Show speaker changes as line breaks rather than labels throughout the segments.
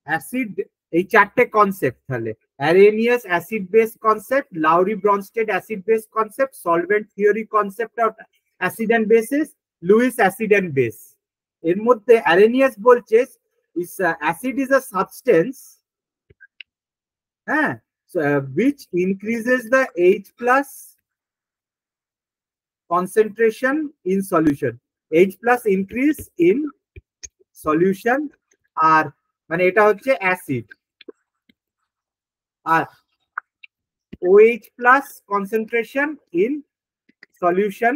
Acid, এই চারটে concept তাহলে: Arrhenius acid base concept, Lowry Bronsted acid base concept, solvent theory concept of acid and bases, Lewis acid and base. এর মধ্যে Arrhenius বলছে acid is a substance, হ্যাঁ, which increases the H plus concentration in solution. H plus increase in solution, আর মানে এটা হচ্ছে acid, R OH plus concentration in solution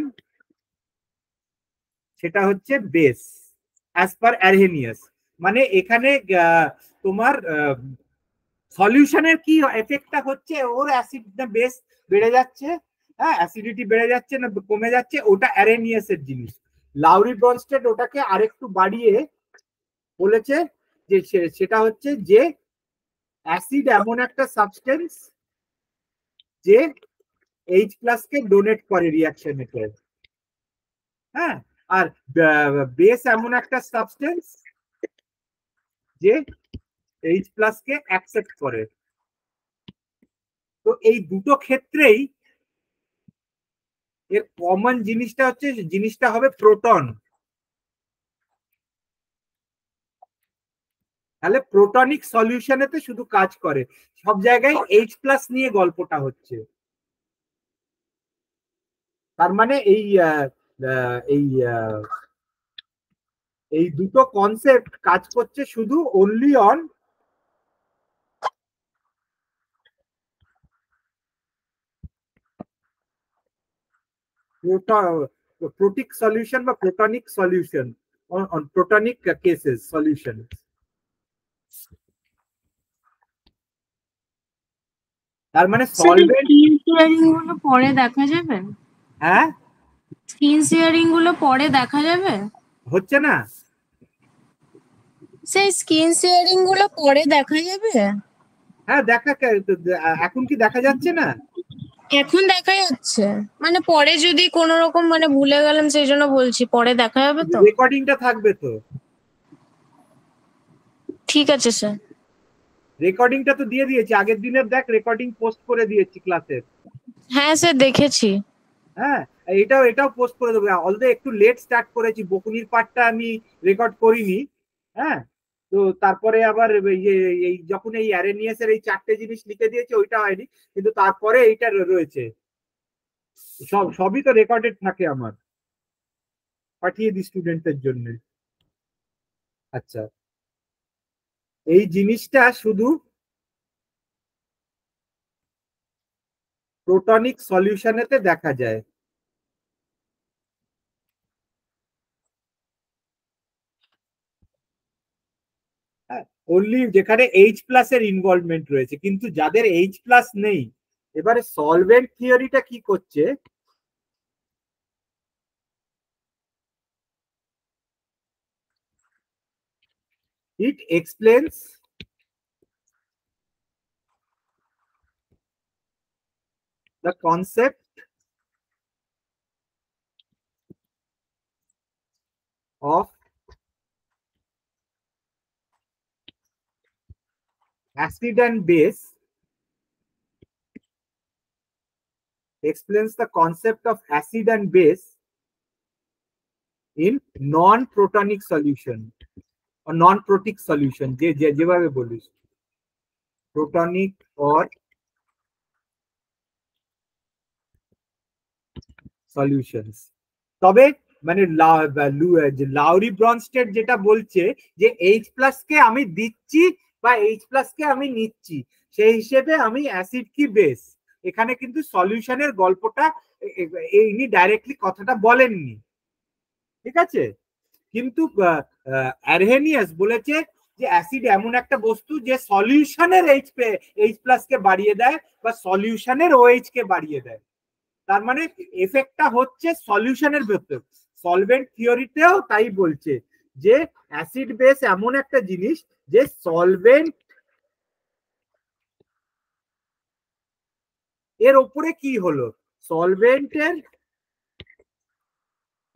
সেটা হচ্ছে base as per অ্যারেনিয়াস। মানে এখানে তোমার সলিউশনের কি এফেক্টটা হচ্ছে, ওর অ্যাসিড না বেস বেড়ে যাচ্ছে, হ্যাঁ অ্যাসিডিটি বেড়ে যাচ্ছে না কমে যাচ্ছে, ওটা অ্যারেনিয়াসের জিনিস। লাউরি ব্রনস্টেড ওটাকে আরেকটু বাড়িয়ে বলেছে যে সেটা হচ্ছে যে অ্যাসিড এমন একটা সাবস্টেন্স যে H প্লাস কে ডোনেট করে রিঅ্যাকশনে, হ্যাঁ, আর বেস এমন একটা সাবস্টেন্স যে H প্লাস কে অ্যাকসেপ্ট করে। তো এই দুটো ক্ষেত্রেই এর কমন জিনিসটা হচ্ছে, জিনিসটা হবে প্রোটন। তাহলে প্রোটনিক সলিউশনেতে শুধু কাজ করে, সব জায়গায় H প্লাস নিয়ে গল্পটা হচ্ছে। তার মানে এই দুটো কনসেপ্ট কাজ করছে শুধু অনলি অন প্রোটিক সলিউশন বা প্রোটনিক সলিউশন, অন প্রোটনিক কেসেস সলিউশন। তার মানে সলভেন্ট
গুলো পরে দেখা যাবে,
হ্যাঁ
স্কিন শেয়ারিং গুলো পরে দেখা যাবে,
হচ্ছে না
সেই স্কিন শেয়ারিং গুলো পরে দেখা যাবে।
হ্যাঁ এখন কি দেখা যাচ্ছে না?
এখন দেখা যাচ্ছে, মানে পরে যদি কোনো রকম মানে ভুলে গেলাম সেই জন্য বলছি, পরে দেখা যাবে তো?
রেকর্ডিংটা থাকবে তো?
ঠিক আছে স্যার।
রেকর্ডিংটা তো দিয়ে দিয়েছি, আগের দিনের দেখ রেকর্ডিং পোস্ট করে দিয়েছি ক্লাসের।
হ্যাঁ স্যার দেখেছি।
হ্যাঁ এটাও পোস্ট করে দেবো, অলরেডি একটু লেট স্টার্ট করেছি, বকুনির পার্টটা আমি রেকর্ড করিনি, হ্যাঁ। তো তারপরে আবার এই যখন এই অ্যারেনিয়াসের এই চারটে জিনিস লিখে দিয়েছে ওইটা হয়নি, কিন্তু তারপরে এইটা রয়েছে, সবই তো রেকর্ডেড থাকে আমার, পাঠিয়ে দিই স্টুডেন্টদের জন্য। আচ্ছা, এই জিনিসটা শুধু প্রোটনিক সলিউশনেতে দেখা যায়। অনলি যেখানে H প্লাস এর ইনভলভমেন্ট রয়েছে, কিন্তু যাদের H প্লাস নেই, এবারে সলভেন্ট থিওরিটা কি করছে, it explains the concept of acid and base, explains the concept of acid and base in non-protonic solution or non-protic solution, যেভাবে বলিস, protonic or solutions। তবে মানে লাউরি ব্রনস্টেড যেটা বলছে যে H প্লাস কে আমি দিচ্ছি বা H প্লাস কে আমি নিচ্ছি, সেই হিসেবে আমি অ্যাসিড কি বেস, এখানে কিন্তু সলিউশনের গল্পটা ইনি ডাইরেক্টলি কথাটা বলেননি, ঠিক আছে। কিন্তু অ্যারহেনিয়াস বলেছে যে অ্যাসিড এমন একটা বস্তু যে সলিউশনের H প্লাস কে বাড়িয়ে দেয় বা সলিউশনের OH কে বাড়িয়ে দেয়। তার মানে এফেক্টটা হচ্ছে সলিউশনের ভেতর। সলভেন্ট থিওরিতেও তাই বলছে যে অ্যাসিড বেস এমন একটা জিনিস যে সলভেন্ট এর উপরে কি হলো, সলভেন্টের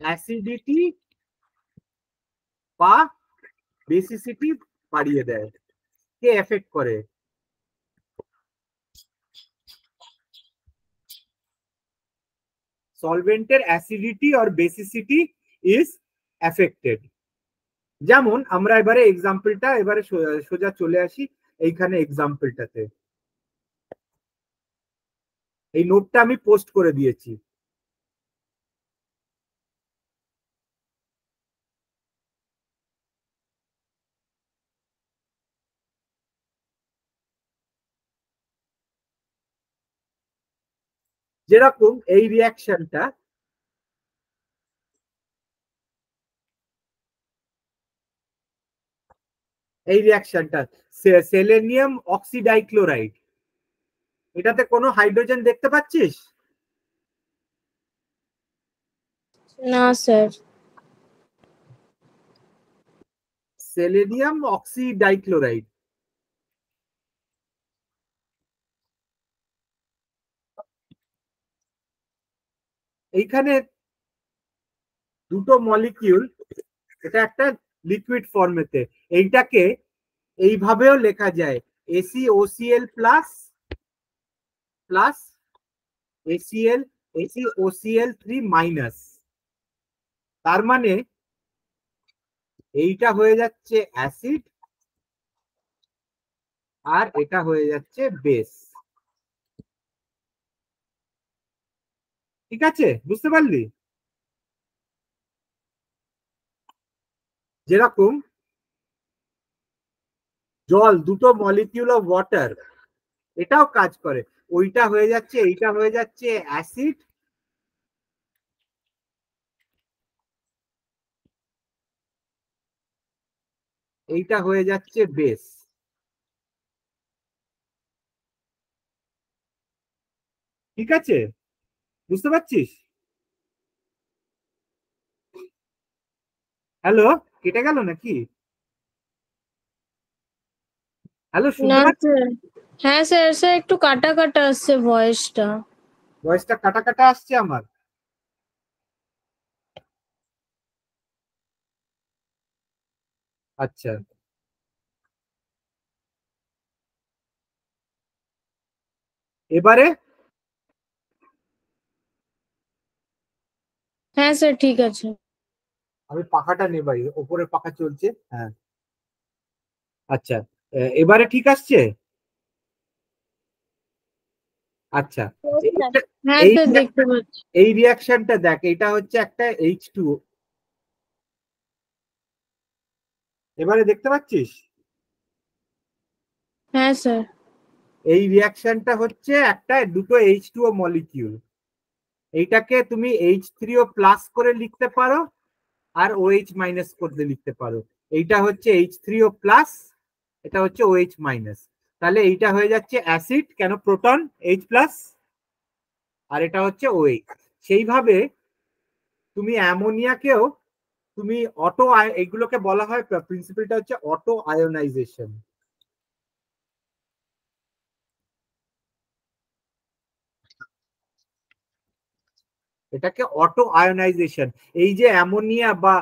অ্যাসিডিটি বা বেসিসিটি বাড়িয়ে দেয়। কে এফেক্ট করে? সলভেন্টের acidity or basicity is affected. যেমন আমরা এবারে এক্সাম্পলটা এবারে সোজা চলে আসি এইখানে এক্সাম্পলটাতে। এই নোটটা আমি পোস্ট করে দিয়েছি। যেরকম এই রিয়াকশনটা, সেলেনিয়াম অক্সিডাইক্লোরাইড, এটাতে কোনো হাইড্রোজেন দেখতে পাচ্ছিস?
না স্যার।
সেলেনিয়াম অক্সিডাইক্লোরাইড, এইখানে দুটো মলিকিউল, এটা একটা লিকুইড ফর্মেতে, এইটাকে এইভাবেও লেখা যায় ACOCl plus plus ACOCl3 minus. তার মানে এইটা হয়ে যাচ্ছে অ্যাসিড আর এটা হয়ে যাচ্ছে বেস। ঠিক আছে, বুঝতে পারলি? যেরকম জল, দুটো মলিকিউল অফ ওয়াটার, এটাও কাজ করে। ওইটা হয়ে যাচ্ছে, এইটা হয়ে যাচ্ছে অ্যাসিড, এইটা হয়ে যাচ্ছে বেস। ঠিক আছে, বুঝতে পারছিস? হ্যালো, কেটে গেল নাকি? হ্যালো, শুনতে
না
পাচ্ছিস?
স্যার। হ্যাঁ স্যার, স্যার একটু কাটা কাটা আসছে ভয়েসটা।
ভয়েসটা কাটা কাটা আসছে আমার। আচ্ছা, এবারে
হ্যাঁ স্যার, ঠিক আছে।
আমি পাখাটা নেবাই, ওপরে পাখা চলছে। হ্যাঁ, আচ্ছা, এবারে ঠিক আসছে। আচ্ছা,
হ্যাঁ
এই
স্যার, দেখতে পাচ্ছি।
এই রিয়াকশনটা দেখ, এটা হচ্ছে একটা H2, এবারে দেখতে পাচ্ছিস?
হ্যাঁ স্যার।
এই রিয়াকশনটা হচ্ছে একটা দুটো H2O মলিকিউল, এইটাকে তুমি H3O প্লাস করে লিখতে পারো আর OH মাইনাস করতে লিখতে পারো। এইটা হচ্ছে H3O প্লাস, এটা হচ্ছে OH মাইনাস। তাহলে এইটা হয়ে যাচ্ছে অ্যাসিড, কেন প্রোটন H প্লাস, আর এটা হচ্ছে OH। সেইভাবে তুমি অ্যামোনিয়াকেও তুমি অটো, এগুলোকে বলা হয়, প্রিন্সিপালটা হচ্ছে অটো আয়োনাইজেশন। এটাকে অটো আয়োনাইজেশন। এই যে অ্যামোনিয়া বা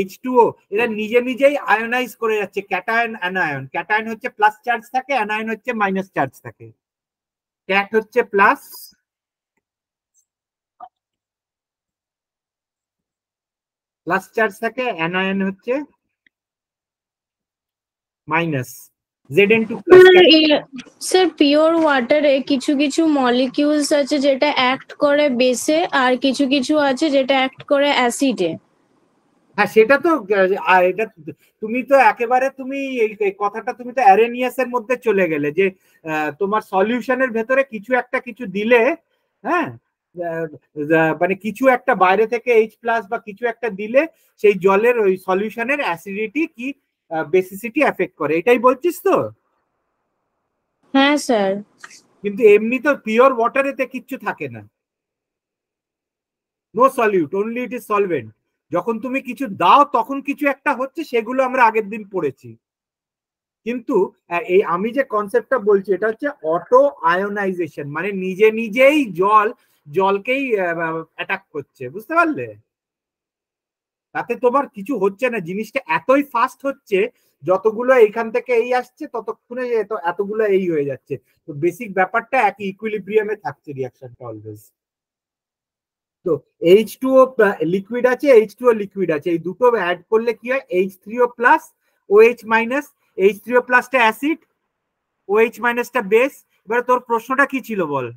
H2O, এরা নিজে নিজেই আয়োনাইজ করে যাচ্ছে, ক্যাটায়ন অ্যানায়ন। ক্যাটায়ন হচ্ছে প্লাস চার্জ থাকে, অ্যানায়ন হচ্ছে মাইনাস চার্জ থাকে। ক্যাট হচ্ছে প্লাস, প্লাস চার্জ থাকে, অ্যানায়ন হচ্ছে minus. Zn2 plus.
Sir pure ওয়াটারে কিছু কিছু মলিকিউলস আছে যেটা অ্যাক্ট করে বেসে, আর কিছু কিছু আছে যেটা অ্যাক্ট করে অ্যাসিডে।
হ্যাঁ, সেটা তো এটা তুমি তো একেবারে তুমি এই কথাটা তুমি তো অ্যারেনিয়াসের মধ্যে চলে গেলে যে তোমার সলিউশনের ভেতরে কিছু একটা কিছু দিলে, হ্যাঁ, মানে কিছু একটা বাইরে থেকে H প্লাস বা কিছু একটা দিলে সেই জলের ওই সলিউশনের অ্যাসিডিটি কি বেসিসিটি এফেক্ট করে, এটাই বলছিস তো?
হ্যাঁ স্যার।
কিন্তু এমনি তো পিওর ওয়াটারেতে কিচ্ছু থাকে না, no solute, only it is solvent. যখন তুমি কিছু দাও তখন কিছু একটা হচ্ছে, সেগুলো আমরা আগের দিন পড়েছি। কিন্তু এই আমি যে কনসেপ্টটা বলছি, এটা হচ্ছে অটো আয়োনাইজেশন, মানে নিজে নিজেই জলকেই অ্যাটাক করছে, বুঝতে পারলে? তাতে তোমার কিছু হচ্ছে না, জিনিসটা এতই ফাস্ট হচ্ছে যতগুলো এইখান থেকে এই আসছে ততক্ষণে এতগুলো এই হয়ে যাচ্ছে। তো বেসিক ব্যাপারটা একই ইকুইলিব্রিয়ামে থাকছে রিয়াকশনটা অলওয়েজ। তো H2O লিকুইড আছে, H2O লিকুইড আছে, এই দুটো অ্যাড করলে কি হয় H3O plus OH minus, H3O প্লাসটা অ্যাসিড, OH মাইনাসটা বেস। এবারে তোর প্রশ্নটা কি ছিল বল?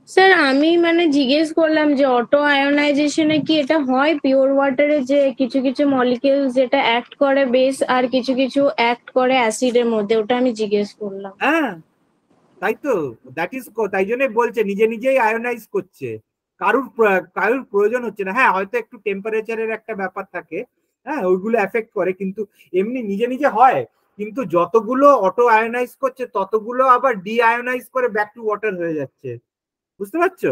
স্যার আমি মানে জিজ্ঞেস করলাম যে অটো আয়োনাইজেশনে কি এটা হয় পিওর ওয়াটারে, যে কিছু কিছু মলিকিউল যেটা অ্যাক্ট করে বেস আর কিছু কিছু অ্যাক্ট করে অ্যাসিডের মধ্যে, ওটা আমি জিজ্ঞেস করলাম।
হ্যাঁ তাই তো, দ্যাট ইজ, তাই জন্যই বলছে নিজে নিজেই আয়োনাইজ করছে, কারুর প্রয়োজন হচ্ছে না। হ্যাঁ হয়তো একটু টেম্পারেচারের একটা ব্যাপার থাকে, হ্যাঁ ওইগুলো এফেক্ট করে, কিন্তু এমনি নিজে নিজে হয়। কিন্তু যতগুলো অটো আয়োনাইজ করছে ততগুলো আবার ডি আয়োনাইজ করে ব্যাক টু ওয়াটার হয়ে যাচ্ছে, বুঝতে পারছো?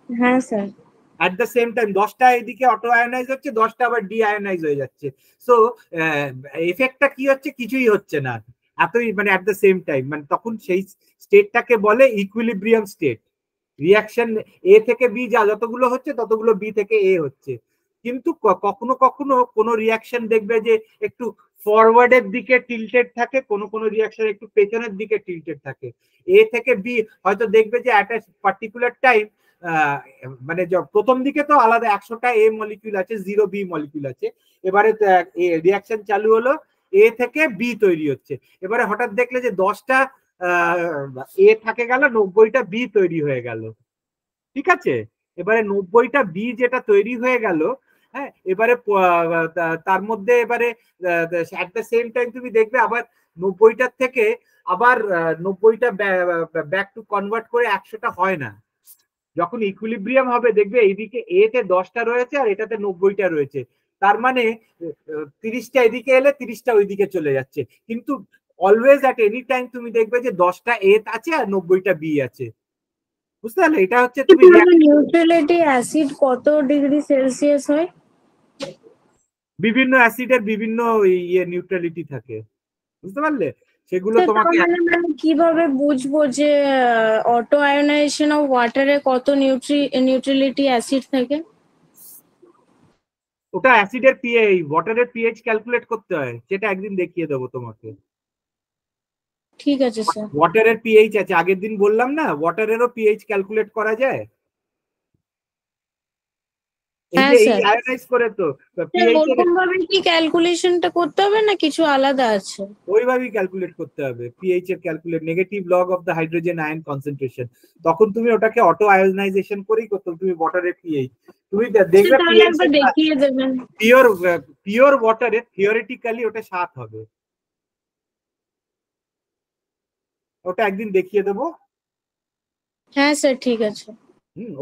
হ্যাঁ sir.
At the same time 10টা এদিকে অটো আয়োনাইজ হচ্ছে, 10টা আবার ডি আয়োনাইজ হয়ে যাচ্ছে। সো এফেক্টটা কি হচ্ছে? কিছুই হচ্ছে না এতই, মানে অ্যাট দ্য সেম টাইম, মানে তখন সেই স্টেটটাকে বলে ইকুইলিব্রিয়াম স্টেট। রিয়াকশন এ থেকে বি যতগুলো হচ্ছে ততগুলো বি থেকে এ হচ্ছে। কিন্তু কখনো কখনো কোনো রিয়াকশন দেখবে যে একটু ফরওয়ার্ডের দিকে টিল্টেড থাকে, কোনো কোনো রিয়াকশন একটু পেছনের দিকে টিল্টেড থাকে। এ থেকে বি হয়তো দেখবে যে অ্যাট এ পার্টিকুলার টাইম, মানে প্রথম দিকে তো আলাদা 100টা এ মলিকিউল আছে, 0 বি মলিকিউল আছে। এবারে রিয়াকশন চালু হলো, এ থেকে বি তৈরি হচ্ছে। এবারে হঠাৎ দেখলে যে 10টা এ থাকে গেল, 90টা বি তৈরি হয়ে গেল, ঠিক আছে? এবারে 90টা বি যেটা তৈরি হয়ে গেল, হ্যাঁ এবারে তার মধ্যে এবারে অ্যাট দ্য সেম টাইম তুমি দেখবে আবার 90টার থেকে আবার 90টা ব্যাক টু কনভার্ট করে 100টা হয় না। যখন ইকুইলিব্রিয়াম হবে দেখবে এইদিকে এতে 10টা রয়েছে আর এটাতে 90টা রয়েছে, তার মানে 30টা এদিকে এলে 30টা ওইদিকে চলে যাচ্ছে। কিন্তু অলওয়েজ অ্যাট এনি টাইম তুমি দেখবে যে 10টা এ আছে আর 90টা বি আছে, বুঝতে পারলে? এটা হচ্ছে তুমি
নিউট্রালিটি অ্যাসিড কত ডিগ্রি সেলসিয়াস হয়?
বিভিন্ন অ্যাসিডের বিভিন্ন ইয়ে নিউট্রালিটি থাকে, বুঝতে পারলে? সেগুলো তোমাকে
মানে কিভাবে বুঝবো যে অটো আয়োনাইজেশন অফ ওয়াটারে কত নিউট্রালিটি অ্যাসিড থাকে?
ওটা অ্যাসিডের পিএইচ, ওয়াটারের পিএইচ ক্যালকুলেট করতে হয়, সেটা একদিন দেখিয়ে দেবো তোমাকে।
ঠিক আছে স্যার।
ওয়াটারের পিএইচ আছে, আগের দিন বললাম না, ওয়াটারেরও পিএইচ ক্যালকুলেট করা যায়। এই
হ্যাঁ
যে এই
স্যার।
আয়োনাইজ করে তো পিএইচ এর
ওরকম ভাবে কি ক্যালকুলেশনটা করতে হবে না কিছু আলাদা আছে?
ওইভাবেই ক্যালকুলেট করতে হবে, পিএইচ এর calculate, negative log of the hydrogen ion concentration. তখন তুমি ওটাকে অটো আয়োনাইজেশন করেই করতে, তুমি ওয়াটারের পিএইচ তুমি দেখবে
তাহলে
পিএইচ
একবার দেখিয়ে দেবেন।
পিওর ওয়াটারে থিওরিটিক্যালি ওটা 7 হবে। ওটা একদিন দেখিয়ে দেবো।
হ্যাঁ স্যার ঠিক আছে।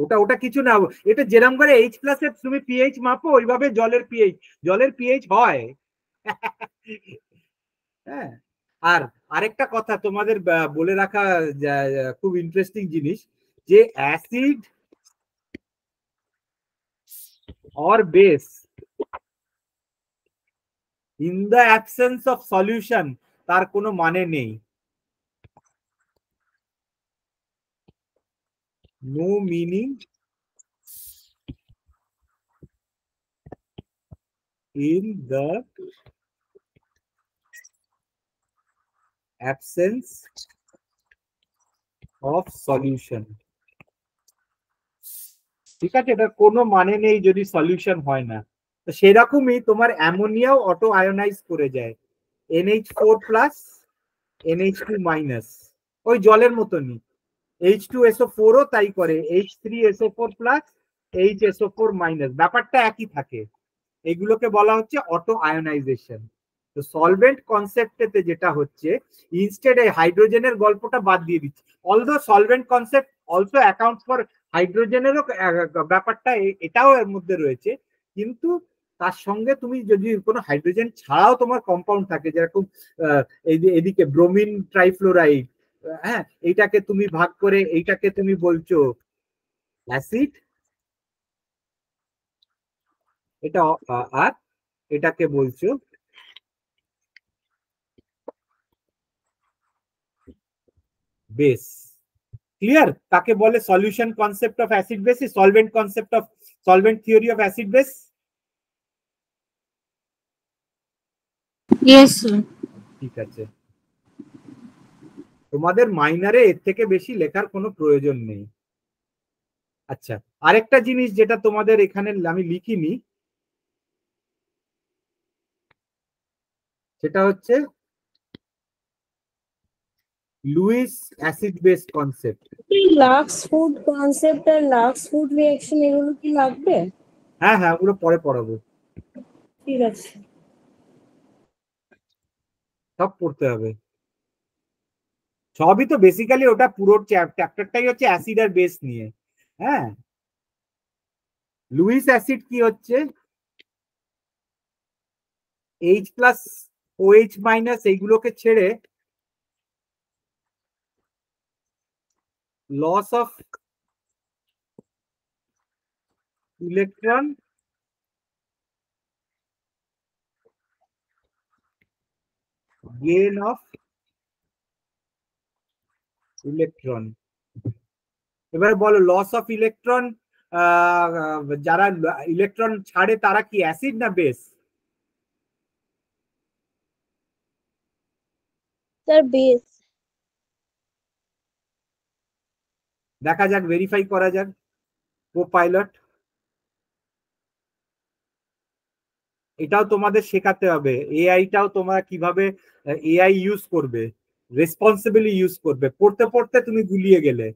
ওটা ওটা কিছু না, এটা যেরকম করে এইচ প্লাস এর তুমি পিএইচ মাপো ওইভাবে জলের পিএইচ হয়। হ্যাঁ। আর আরেকটা কথা তোমাদের বলে রাখা খুব ইন্টারেস্টিং জিনিস, যে acid or base in the absence of solution তার কোনো মানে নেই, no meaning in the absence of solution। ঠিক আছে, এটা কোনো মানে নেই যদি সলিউশন হয় না। তো সেরকমই তোমার অ্যামোনিয়াও অটো আয়োনাইজ করে যায়, NH4 প্লাস NH2 মাইনাস, ওই জলের মতনই। H2SO4 ও তাই করে, H3SO4 প্লাস HSO4 মাইনাস, ব্যাপারটা একই থাকে। এগুলোকে বলা হচ্ছে অটো আয়োনাইজেশন। তো সলভেন্ট কনসেপ্টেতে যেটা হচ্ছে, ইনস্টেড এই হাইড্রোজেনের গল্পটা বাদ দিয়ে দিচ্ছে, although solvent concept also accounts for হাইড্রোজেনেরও ব্যাপারটা এটাও এর মধ্যে রয়েছে, কিন্তু তার সঙ্গে তুমি যদি কোনো হাইড্রোজেন ছাড়াও তোমার কম্পাউন্ড থাকে, যেরকম এদিকে ব্রোমিন ট্রাইফ্লোরাইড, হ্যাঁ এইটাকে তুমি ভাগ করে এইটাকে তুমি বলছো অ্যাসিড, এটা আর এটাকে বলছো বেস। ক্লিয়ার? তাকে বলে solution concept of acid basis, solvent concept of solvent theory of acid base?
Yes, sir.
ঠিক আছে, তোমাদের মাইনারে এর থেকে বেশি লেখার কোনো প্রয়োজন নেই। আচ্ছা, আরেকটা জিনিস যেটা তোমাদের এখানে আমি লিখিনি, সেটা হচ্ছে Lewis acid base concept.
Lux Flood concept আর লাক্স ফুড রিঅ্যাকশন এগুলো কি লাগবে?
হ্যাঁ হ্যাঁ, ওগুলো পরে পড়াবো,
ঠিক আছে।
সব পড়তে হবে। সবই তো বেসিক্যালি ওটা পুরো চ্যাপ্টারটাই হচ্ছে অ্যাসিড আর বেস নিয়ে। হ্যাঁ, লুইস অ্যাসিড কি হচ্ছে, এইচ প্লাস OH মাইনাস এইগুলোকে ছেড়ে loss of electron gain of electron. এবারে বলো, লস অফ ইলেকট্রন, যারা ইলেকট্রন ছাড়ে তারা কি অ্যাসিড না বেস?
Sir base.
দেখা যাক, ভেরিফাই করা যাক। কো পাইলট, এটাও তোমাদের শেখাতে হবে। এআইটাও তোমরা কিভাবে এআই ইউজ করবে, রেসপন্সিবলি ইউজ করবে। পড়তে পড়তে তুমি গুলিয়ে গেলে।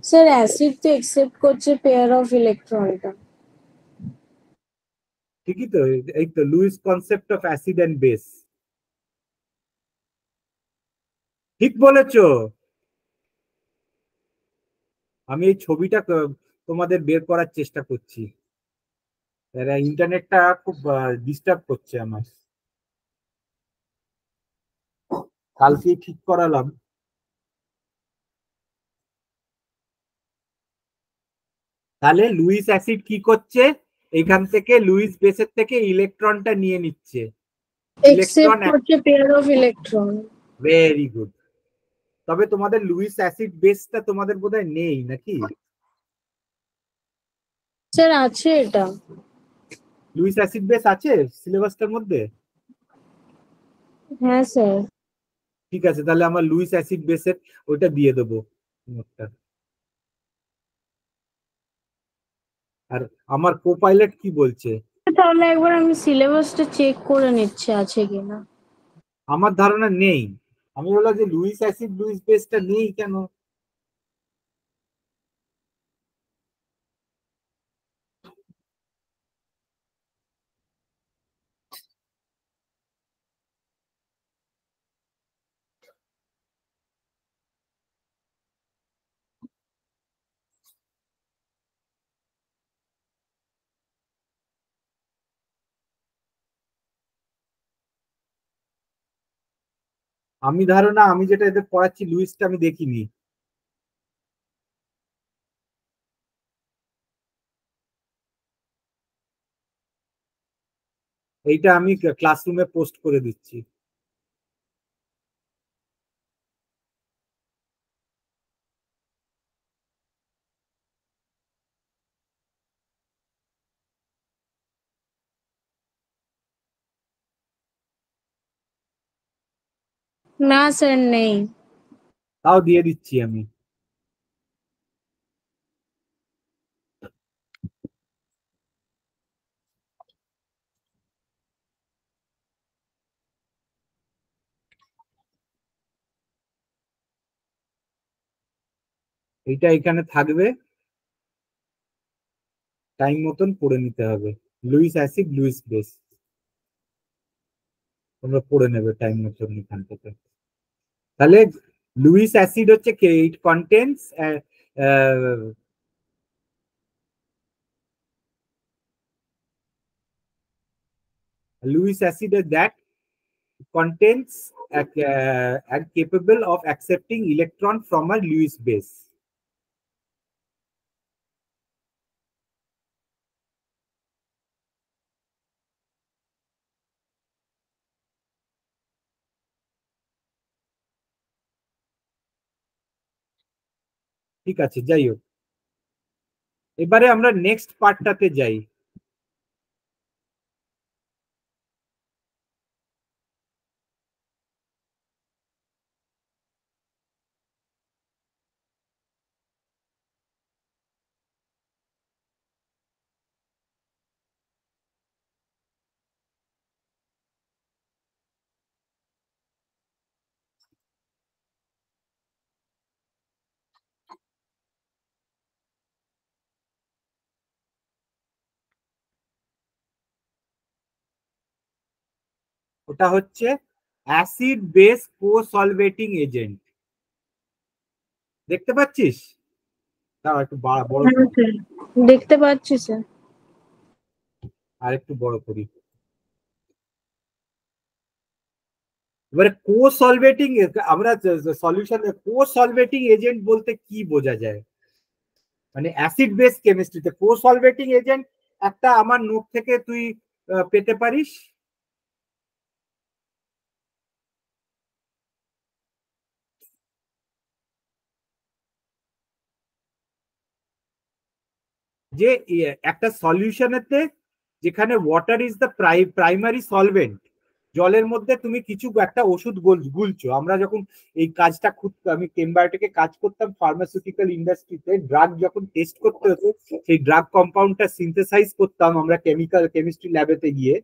স্যার অ্যাসিড তো একসেপ্ট করছে পেয়ার অফ ইলেকট্রনটা।
ঠিকই তো, এই তো Lewis concept of acid and base. ঠিক বলেছো। আমি এই ছবিটা তোমাদের বের করার চেষ্টা করছি, ইন্টারনেটটা খুব ডিস্টার্ব করছে আমার। কালকেই ঠিক করালাম। তাহলে লুইস অ্যাসিড কি করছে, এখান থেকে লুইস বেসের থেকে ইলেকট্রনটা নিয়ে নিচ্ছে।
একসেপ্ট করছে pair of electron.
Very good. তবে তোমাদের লুইস অ্যাসিড বেসটা তোমাদের বোধহয় নেই নাকি?
স্যার আছে এটা।
লুইস অ্যাসিড বেস আছে সিলেবাসটার মধ্যে?
হ্যাঁ স্যার।
ঠিক আছে, তাহলে আমার লুইস অ্যাসিড বেসের ওইটা দিয়ে দেবো নোটটা। আর আমার কোপাইলট কি বলছে?
তাহলে একবার আমি সিলেবাসটা চেক করে নিচ্ছি আছে কিনা।
আমার ধারণা নেই। আমি বললাম যে লুইস অ্যাসিড লুইস বেসটা নেই কেন। আমি ধারণা, আমি যেটা এদের পড়াচ্ছি লুইসটা আমি দেখিনি। এইটা আমি ক্লাসরুমে পোস্ট করে দিচ্ছি।
না স্যার নেই।
তাও দিয়ে দিচ্ছি আমি। এইটা এখানে থাকবে, টাইম মতন পড়ে নিতে হবে। লুইস অ্যাসিড লুইস বেস তোমরা পড়ে নেবে টাইম মতন এখান থেকে। তাহলে লুইস অ্যাসিড হচ্ছে কি, it contains Lewis acid that contains and capable of accepting electron from a Lewis base. ঠিক আছে, যাই হোক, এবারে আমরা নেক্সট পার্টটাতে যাই। ওটা হচ্ছে অ্যাসিড বেস কো সলভেটিং এজেন্ট। দেখতে পাচ্ছিস? দাঁড়া একটু বড়
হ্যাঁ
করি,
স্যার, দেখতে পাচ্ছি স্যার।
আর একটু বড় করি। এবারে কো সলভেটিং, আমরা সলিউশন, কো সলভেটিং এজেন্ট বলতে কি বোঝা যায়? মানে অ্যাসিড বেস কেমিস্ট্রিতে কো সলভেটিং এজেন্ট একটা আমার নোট থেকে তুই পেতে পারিস, যে একটা সলিউশনেতে যেখানে water is the primary solvent, জলের মধ্যে তুমি কিছু একটা ওষুধ গুলছো। আমরা যখন এই কাজটা খুব, আমি কেমবায়োটেকে কাজ করতাম ফার্মাসিউটিক্যাল ইন্ডাস্ট্রিতে, ড্রাগ যখন টেস্ট করতে হতো, সেই ড্রাগ কম্পাউন্ডটা সিনথেসাইজ করতাম আমরা কেমিস্ট্রি ল্যাবেতে গিয়ে,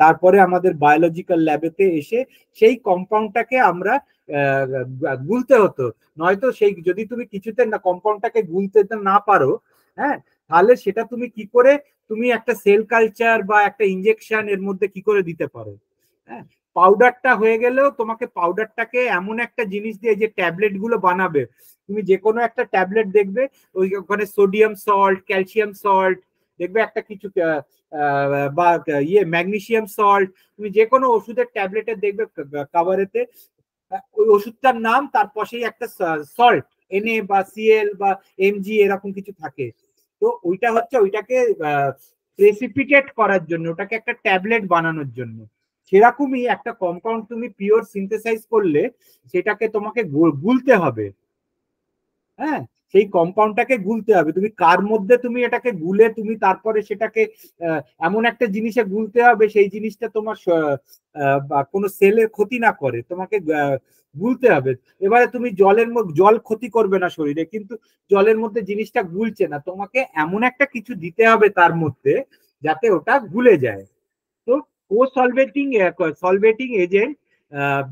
তারপরে আমাদের বায়োলজিক্যাল ল্যাবেতে এসে সেই কম্পাউন্ডটাকে আমরা গুলতে হতো। নয়তো সেই যদি তুমি কিছুতে না কম্পাউন্ডটাকে গুলতে না পারো, হ্যাঁ, তাহলে সেটা তুমি কি করে, তুমি একটা সেল কালচার বা একটা ইনজেকশন এর মধ্যে কি করে দিতে পারো। হ্যাঁ, পাউডারটা হয়ে গেলেও তোমাকে পাউডারটাকে এমন একটা জিনিস দিয়ে, যে ট্যাবলেট গুলো বানাবে, তুমি যে কোনো একটা ট্যাবলেট দেখবে ওই ওখানে সোডিয়াম সল্ট, ক্যালসিয়াম সল্ট, দেখবে একটা কিছু বা ইয়ে ম্যাগনেসিয়াম সল্ট, তুমি যে কোনো ওষুধের ট্যাবলেটের দেখবে কাভারেতে ওই ওষুধটার নাম, তার পাশেই একটা সল্ট, এনএ বা সিএল বা এমজি এরকম কিছু থাকে। তো ওইটা হচ্ছে ওইটাকে প্রেসিপিটেট করার জন্য, ওটাকে একটা ট্যাবলেট বানানোর জন্য। সেরকমই একটা কম্পাউন্ড তুমি পিওর সিনথেসাইজ করলে সেটাকে তোমাকে গুলতে হবে। হ্যাঁ, সেই কম্পাউন্ডটাকে গুলতে হবে, তুমি কার মধ্যে তুমি এটাকে গুলে তুমি তারপরে সেটাকে এমন একটা জিনিসে গুলতে হবে সেই জিনিসটা তোমার কোনো সেলের ক্ষতি না করে, তোমাকে গুলতে হবে। এবারে তুমি জল ক্ষতি করবে না শরীরে, কিন্তু জলের মধ্যে জিনিসটা গুলছে না, তোমাকে এমন একটা কিছু দিতে হবে তার মধ্যে যাতে ওটা গুলে যায়। তো কো সলভেটিং সলভেটিং এজেন্ট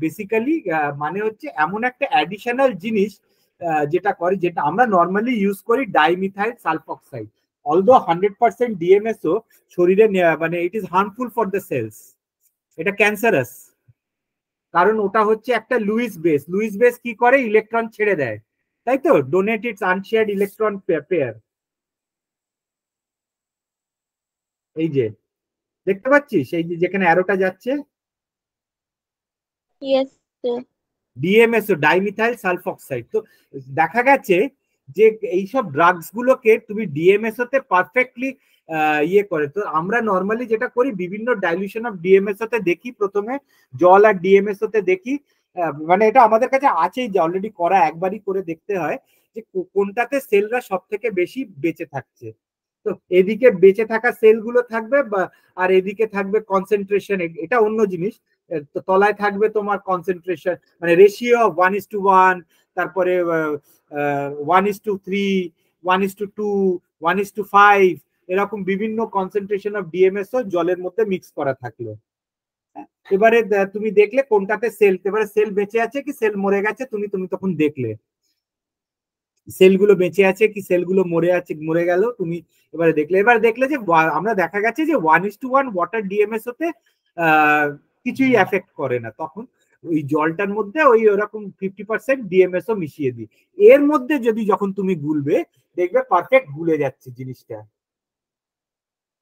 বেসিক্যালি মানে হচ্ছে এমন একটা অ্যাডিশনাল জিনিস যেটা করে, যেটা আমরা নর্মালি ইউজ করি ডাইমিথাইল সালফঅক্সাইড। অলদো 100% ডিএমএসও শরীরে মানে it is harmful for the cells, এটা ক্যান্সারাস। কারণ ওটা হচ্ছে একটা লুইস বেস, লুইস বেস কি করে, ইলেকট্রন ছেড়ে দেয়, তাই তো, ডোনেট ইটস আনশেয়ার্ড ইলেকট্রন পেয়ার। এই যে দেখতে পাচ্ছিস, এই যে যেখানে অ্যারোটা যাচ্ছে,
ইয়েস স্যার।
ডিএমএসও, ডাইমিথাইল সালফঅক্সাইড। তো দেখা গেছে যে এইসব ড্রাগস গুলোকে তুমি ডিএমএসও তে পারফেক্টলি ইয়ে করে। তো আমরা নর্মালি যেটা করি, বিভিন্ন ডাইলিউশন অফ ডিএমএসও তে দেখি, প্রথমে জল আর ডিএমএসও তে দেখি, মানে এটা আমাদের কাছে আছেই যে অলরেডি করা, একবারই করে দেখতে হয় যে কোনটাতে সেলরা সব থেকে বেশি বেঁচে থাকছে। তো এদিকে বেঁচে থাকা সেলগুলো থাকবে, বা আর এদিকে থাকবে কনসেন্ট্রেশন, এটা অন্য জিনিস। তো তলায় থাকবে তোমার কনসেন্ট্রেশন, মানে রেশিও 1:1, তারপরে 1:3, 1:2, 1:5, এরকম বিভিন্ন কনসেন্ট্রেশন অফ ডিএমএসও জলের মধ্যে মিক্স করা থাকলো। এবারে তুমি দেখলে কোনটাতে সেল, এবারে সেল বেঁচে আছে কি সেল মরে গেছে, তুমি তুমি তখন দেখলে সেলগুলো বেঁচে আছে কি সেলগুলো মরে আছে, মরে গেল তুমি এবারে দেখলে। এবার দেখলে যে আমরা দেখা গেছে যে 1:1 ওয়াটার ডিএমএস হতে কিছুই এফেক্ট করে না, তখন ওই জলটার মধ্যে ওই ওরকম 50% ডিএমএসও মিশিয়ে দিই। এর মধ্যে যদি যখন তুমি গুলবে, দেখবে পারফেক্ট গুলে যাচ্ছে জিনিসটা।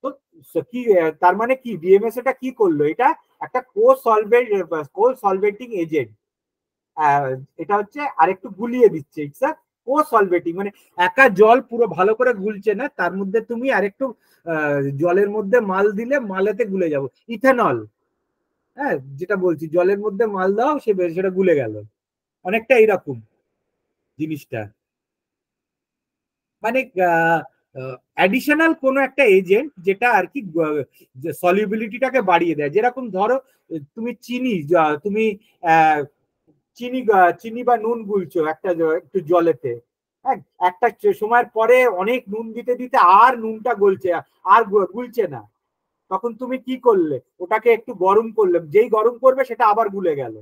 তো কি তার মানে কি, ডিএমএস এটা কি করলো, এটা একটা কো সলভেটিং এজেন্ট, এটা হচ্ছে আরেকটু গুলিয়ে দিচ্ছে। ইটস আ কো সলভেটিং, মানে একা জল পুরো ভালো করে গুলছে না, তার মধ্যে তুমি আরেকটু জলের মধ্যে মাল দিলে মালেতে গুলে যাবো, ইথানল। হ্যাঁ, যেটা বলছি, জলের মধ্যে মাল দাও সেটা গুলে গেল, অনেকটা এইরকম জিনিসটা। মানে অ্যাডিশনাল কোনো একটা এজেন্ট যেটা আর কি সলিউবিলিটিটাকে বাড়িয়ে দেয়। যেরকম ধরো তুমি চিনি, তুমি চিনি চিনি বা নুন গুলছো একটা একটু জলেতে, হ্যাঁ, একটা সময়ের পরে অনেক নুন দিতে দিতে আর নুনটা গলছে, আর গুলছে না, তখন তুমি কি করলে, ওটাকে একটু গরম করলে, যেই গরম করবে সেটা আবার গুলে গেল,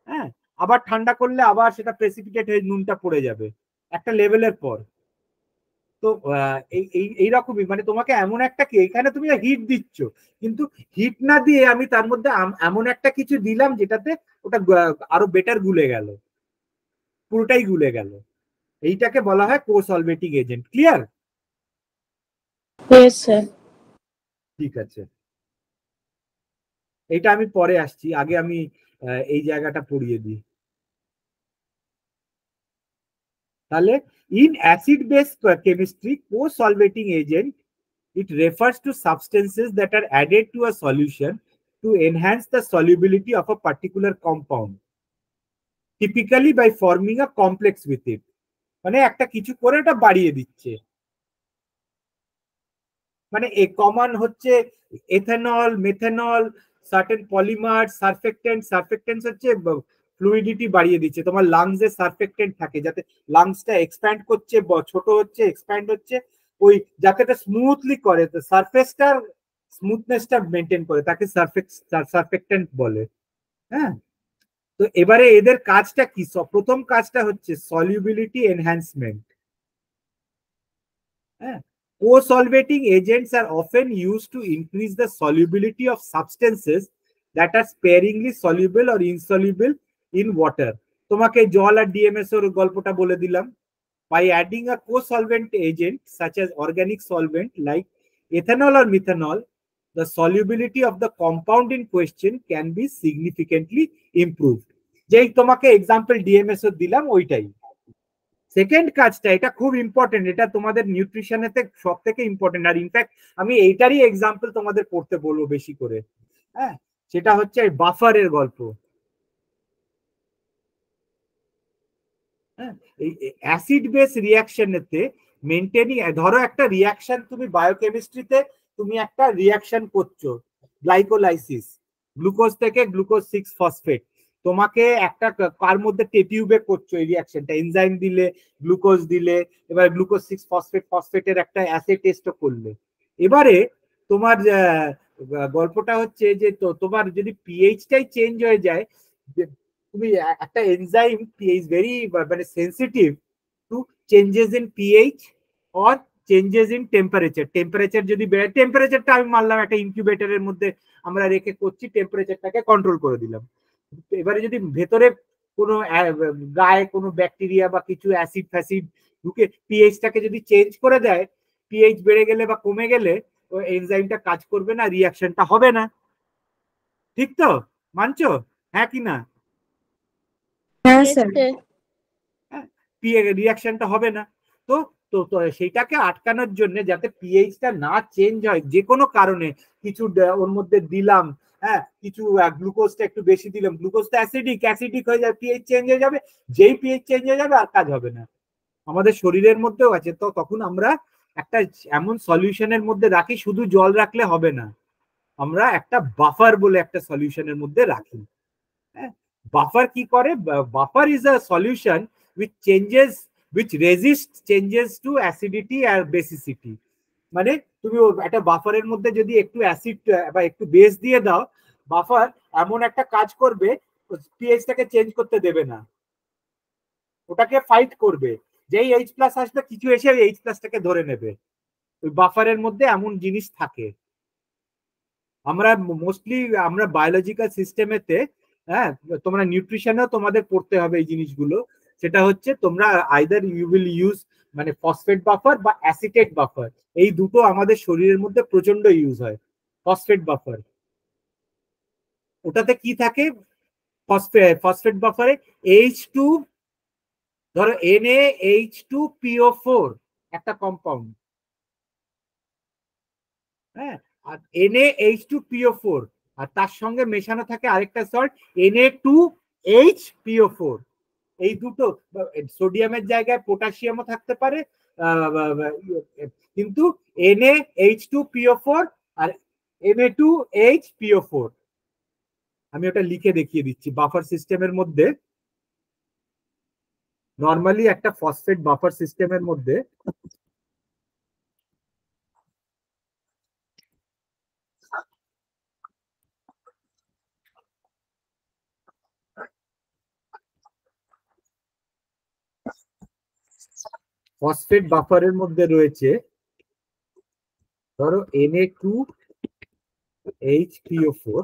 হ্যাঁ, আবার ঠান্ডা করলে আবার সেটা প্রেসিপিটেট হয়ে নুনটা পড়ে যাবে একটা লেভেলের পর। তো এইরকমই মানে তোমাকে এমন একটা কি, এখানে তুমি হিট দিচ্ছ, কিন্তু হিট না দিয়ে আমি তার মধ্যে এমন একটা কিছু দিলাম যেটাতে ওটা আরো বেটার গুলে গেল, পুরোটাই গুলে গেল। এইটাকে বলা হয় কো solvating agent. Clear?
Yes sir.
ঠিক আছে, এটা আমি পরে আসছি, আগে আমি এই জায়গাটা পড়িয়ে দিই। তাহলে in acid base chemistry co solvating agent, it refers to substances that are added to a solution to enhance the solubility of a particular compound, typically by forming a complex with it. মানে একটা কিছু করে এটা বাড়িয়ে দিচ্ছে। মানে a common হচ্ছে ethanol, মেথেনল, certain polymer, surfactant. Surfactant হচ্ছে ফ্লুইডিটি বাড়িয়ে দিচ্ছে, তোমার লাংসে সারফেক্টেন্ট থাকে যাতে লাংসটা এক্সপ্যান্ড করছে, ছোট হচ্ছে, এক্সপ্যান্ড হচ্ছে, ওই যাতে এটা স্মুথলি করে, তো সারফেসটার স্মুথনেসটা মেনটেন করে, তাকে সারফেক্টেন্ট বলে। হ্যাঁ, তো এবারে এদের কাজটা কি, প্রথম কাজটা হচ্ছে সলিউবিলিটি এনহ্যান্সমেন্ট। হ্যাঁ, co-solvating agents are often used to increase the solubility of substances that are sparingly soluble or insoluble in water. তোমাকে জল আর ডিএমএস এর গল্পটা বলে দিলাম। By adding a co-solvent agent such as organic solvent like ethanol or methanol, the solubility of the compound in question can be significantly improved. যেই তোমাকে example DMS দিলাম ওইটাই। সেকেন্ড কাজটা, এটা খুব ইম্পর্টেন্ট, এটা তোমাদের নিউট্রিশনেতে সব থেকে ইম্পর্টেন্ট, আর ইনফ্যাক্ট আমি এইটারই এক্সাম্পল তোমাদের পড়তে বলবো বেশি করে। হ্যাঁ, সেটা হচ্ছে বাফারের গল্প। হ্যাঁ, এই অ্যাসিড বেস রিয়াকশনেতে মেনটেনিং, ধরো একটা রিয়াকশন তুমি বায়োকেমিস্ট্রিতে তুমি একটা রিয়াকশন করছো, গ্লাইকোলাইসিস, গ্লুকোজ থেকে গ্লুকোজ 6 ফসফেট, তোমাকে একটা কার মধ্যে টিউবে করছো এই রিয়াকশনটা, এনজাইম দিলে, গ্লুকোজ দিলে, এবার গ্লুকোজ 6 ফসফেট ফসফেটের একটা অ্যাসিড টেস্ট করলে। এবারে তোমার গল্পটা হচ্ছে যে তোমার যদি পিএইচটাই চেঞ্জ হয়ে যায়, তুমি একটা এনজাইম ইজ ভেরি মানে sensitive to changes in pH or changes in temperature. Temperature যদি বেড়ে, টেম্পারেচারটা আমি মানলাম একটা ইনকিউবেটরের মধ্যে আমরা রেখে করছি, টেম্পারেচারটাকে কন্ট্রোল করে দিলাম। এবারে যদি ভেতরে কোনো গায়ে কোনো ব্যাকটেরিয়া বা কিছু অ্যাসিড ফ্যাসিড ঢুকে পিএইচটাকে যদি চেঞ্জ করে দেয়, পিএইচ বেড়ে গেলে বা কমে গেলে ওই এনজাইমটা কাজ করবে না, রিয়াকশনটা হবে না। ঠিক তো? মানছো? হ্যাঁ কি না?
হ্যাঁ
Yes,
স্যার।
sir.
রিয়াকশনটা হবে না। তো তো তো সেইটাকে আটকানোর জন্য, যাতে পিএইচটা না চেঞ্জ হয় যে কোনো কারণে, কিছু ওর মধ্যে দিলাম, হ্যাঁ, কিছু গ্লুকোজটা একটু বেশি দিলাম, গ্লুকোজটা অ্যাসিডিক, অ্যাসিডিক হয়ে যাবে, পিএইচ চেঞ্জ হয়ে যাবে, যেই পিএইচ চেঞ্জ হয়ে যাবে আর কাজ হবে না। আমাদের শরীরের মধ্যেও আছে, তো তখন আমরা একটা এমন সলিউশনের মধ্যে রাখি, শুধু জল রাখলে হবে না, আমরা একটা বাফার বলে একটা সলিউশনের মধ্যে রাখি। বাফার কি করে? Buffer is a solution which changes, which resists changes to acidity আর বেসিসিটি। মানে তুমি একটা বাফারের মধ্যে যদি একটু অ্যাসিড বা একটু বেস দিয়ে দাও, বাফার এমন একটা কাজ করবে, পিএইচটাকে চেঞ্জ করতে দেবে না, ওটাকে ফাইট করবে, যেই এইচ প্লাস আসবে কিছু এসে এইচ প্লাসটাকে ধরে নেবে। ওই বাফারের মধ্যে এমন জিনিস থাকে। আমরা মোস্টলি আমরা বায়োলজিক্যাল সিস্টেমেতে, হ্যাঁ, তোমরা নিউট্রিশনেও তোমাদের পড়তে হবে এই জিনিসগুলো। সেটা হচ্ছে তোমরা আইদার ইউ উইল ইউজ মানে ফসফেট বাফার বা অ্যাসিটেট বাফার, এই দুটো আমাদের শরীরের মধ্যে প্রচন্ড ইউজ হয়। ফসফেট বাফার, ওটাতে কি থাকে? ফসফেট বাফারে H2, ধরো NaH2PO4 একটা কম্পাউন্ড, হ্যাঁ, আর NaH2PO4, আর তার সঙ্গে মেশানো থাকে আরেকটা সল্ট Na2HPO4। এই দুটো, সোডিয়ামের জায়গায় পটাশিয়ামও থাকতে পারে, কিন্তু Na-H2PO4 আর Na2HPO4, আমি ওটা লিখে দেখিয়ে দিচ্ছি। বাফার সিস্টেমের মধ্যে নর্মালি একটা ফসফেট বাফার সিস্টেমের মধ্যে ফসফেট বাফারের মধ্যে রয়েছে, ধরো Na2HPO4,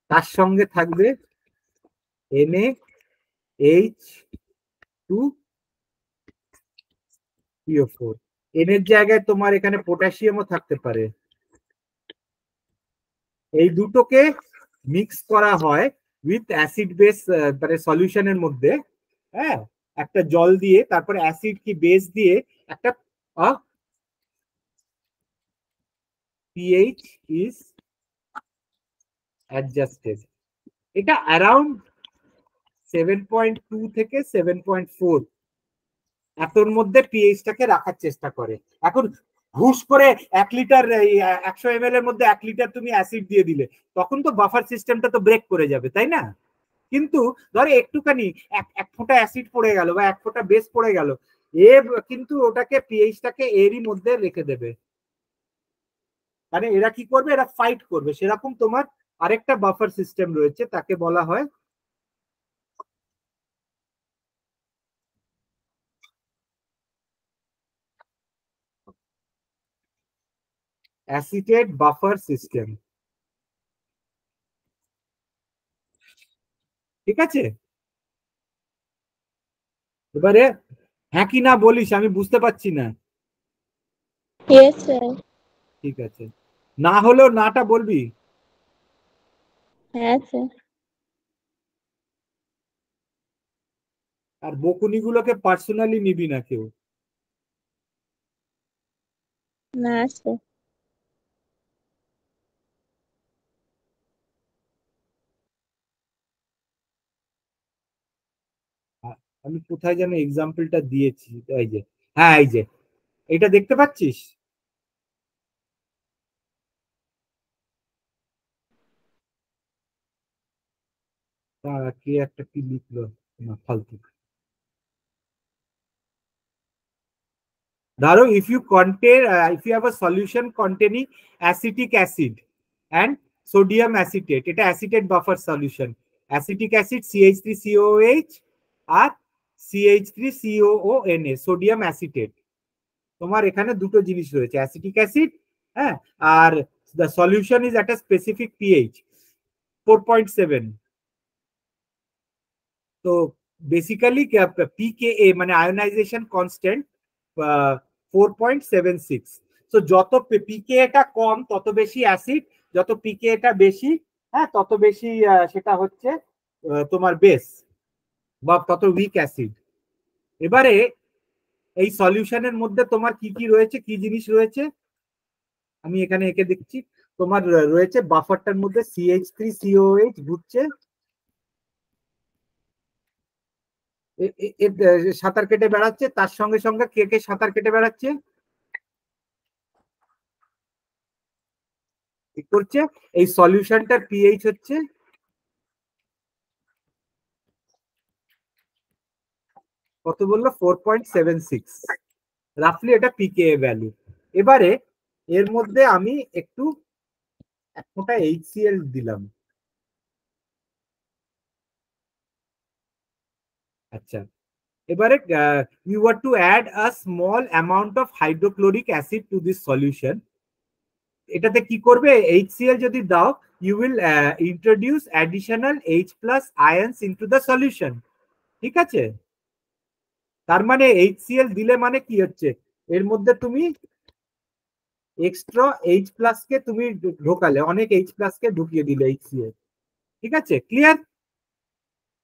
তার সঙ্গে থাকবে NaH2PO4। এন এর জায়গায় তোমার এখানে পটাশিয়ামও থাকতে পারে। এই দুটোকে মিক্স করা হয় উইথ অ্যাসিড বেস, মানে সলিউশনের মধ্যে, হ্যাঁ, একটা জল দিয়ে, তারপরে অ্যাসিড কি বেস দিয়ে একটা pH is adjusted। এটা অ্যারাউন্ড 7.2 থেকে 7.4 এতর মধ্যে পিএইচটাকে রাখার চেষ্টা করে। এখন হুশ করে 1 লিটার 100 ml এর মধ্যে 1 লিটার তুমি অ্যাসিড দিয়ে দিলে, তখন তো বাফার সিস্টেমটা তো ব্রেক করে যাবে, তাই না? কিন্তু ধরো একটুখানি এক ফোঁটা অ্যাসিড পড়ে গেল বা এক ফোঁটা বেস পড়ে গেল, এ কিন্তু ওটাকে পিএইচটাকে এরই মধ্যে রেখে দেবে। মানে এরা কি করবে, এরা ফাইট করবে। সেরকম তোমার আরেকটা বাফার সিস্টেম রয়েছে, তাকে বলা হয় অ্যাসিটেট বাফার সিস্টেম। ঠিক আছে, এবারে হ্যাঁ কি না বলিস, আমি বুঝতে পারছি না।
Yes sir.
ঠিক আছে, না হলেও নাটা বলবি।
হ্যাঁ স্যার।
আর বকুনি গুলোকে পার্সোনালি নিবি না কেউ।
না স্যার।
আমি কোথায় যেন এক্সাম্পলটা দিয়েছি, এই যে, হ্যাঁ এই যে, এটা দেখতে পাচ্ছিস? কে একটা কি লিখলো, না ফালতু। ধরো if you have a solution containing acetic acid and sodium acetate, এটা acetate buffer solution. Acetic acid CH3COOH আর CH3COONA, সোডিয়াম অ্যাসিটেট। তোমার এখানে দুটো জিনিস রয়েছে, অ্যাসিটিক অ্যাসিড, হ্যাঁ, আর the solution is at a specific pH 4.7। তো বেসিক্যালি পিকেএ মানে আয়োনাইজেশন কনস্ট্যান্ট 4.76। তো যত পিকেএটা কম তত বেশি অ্যাসিড, যত পিকেএটা বেশি, হ্যাঁ, তত বেশি সেটা হচ্ছে তোমার বেস বা তত উইক অ্যাসিড। এবারে এই সলিউশনের মধ্যে তোমার কি কি রয়েছে, কি জিনিস রয়েছে, আমি এখানে এঁকে দেখছি। তোমার রয়েছে বাফারটার মধ্যে CH3COH ঘুরছে, সাঁতার কেটে বেড়াচ্ছে, তার সঙ্গে সঙ্গে কে কে সাঁতার কেটে বেড়াচ্ছে, কি করছে, এই সলিউশনটার পিএইচ হচ্ছে কত বললো, 4.76, রাফলি এটা পিকে ভ্যালু। এবারে এর মধ্যে আমি একটু এক ফোঁটা HCl দিলাম। আচ্ছা, এবারে you are to add a small amount of hydrochloric acid to this solution. এটাতে কি করবে, HCl যদি দাও, you will introduce additional H+ ions into the solution. ঠিক আছে, তার মানে HCl দিলে মানে কি হচ্ছে, এর মধ্যে তুমি এক্সট্রা H+ কে তুমি ঢোকালে, অনেক H+ কে ঢুকিয়ে দিলে HCl। ঠিক আছে, ক্লিয়ার?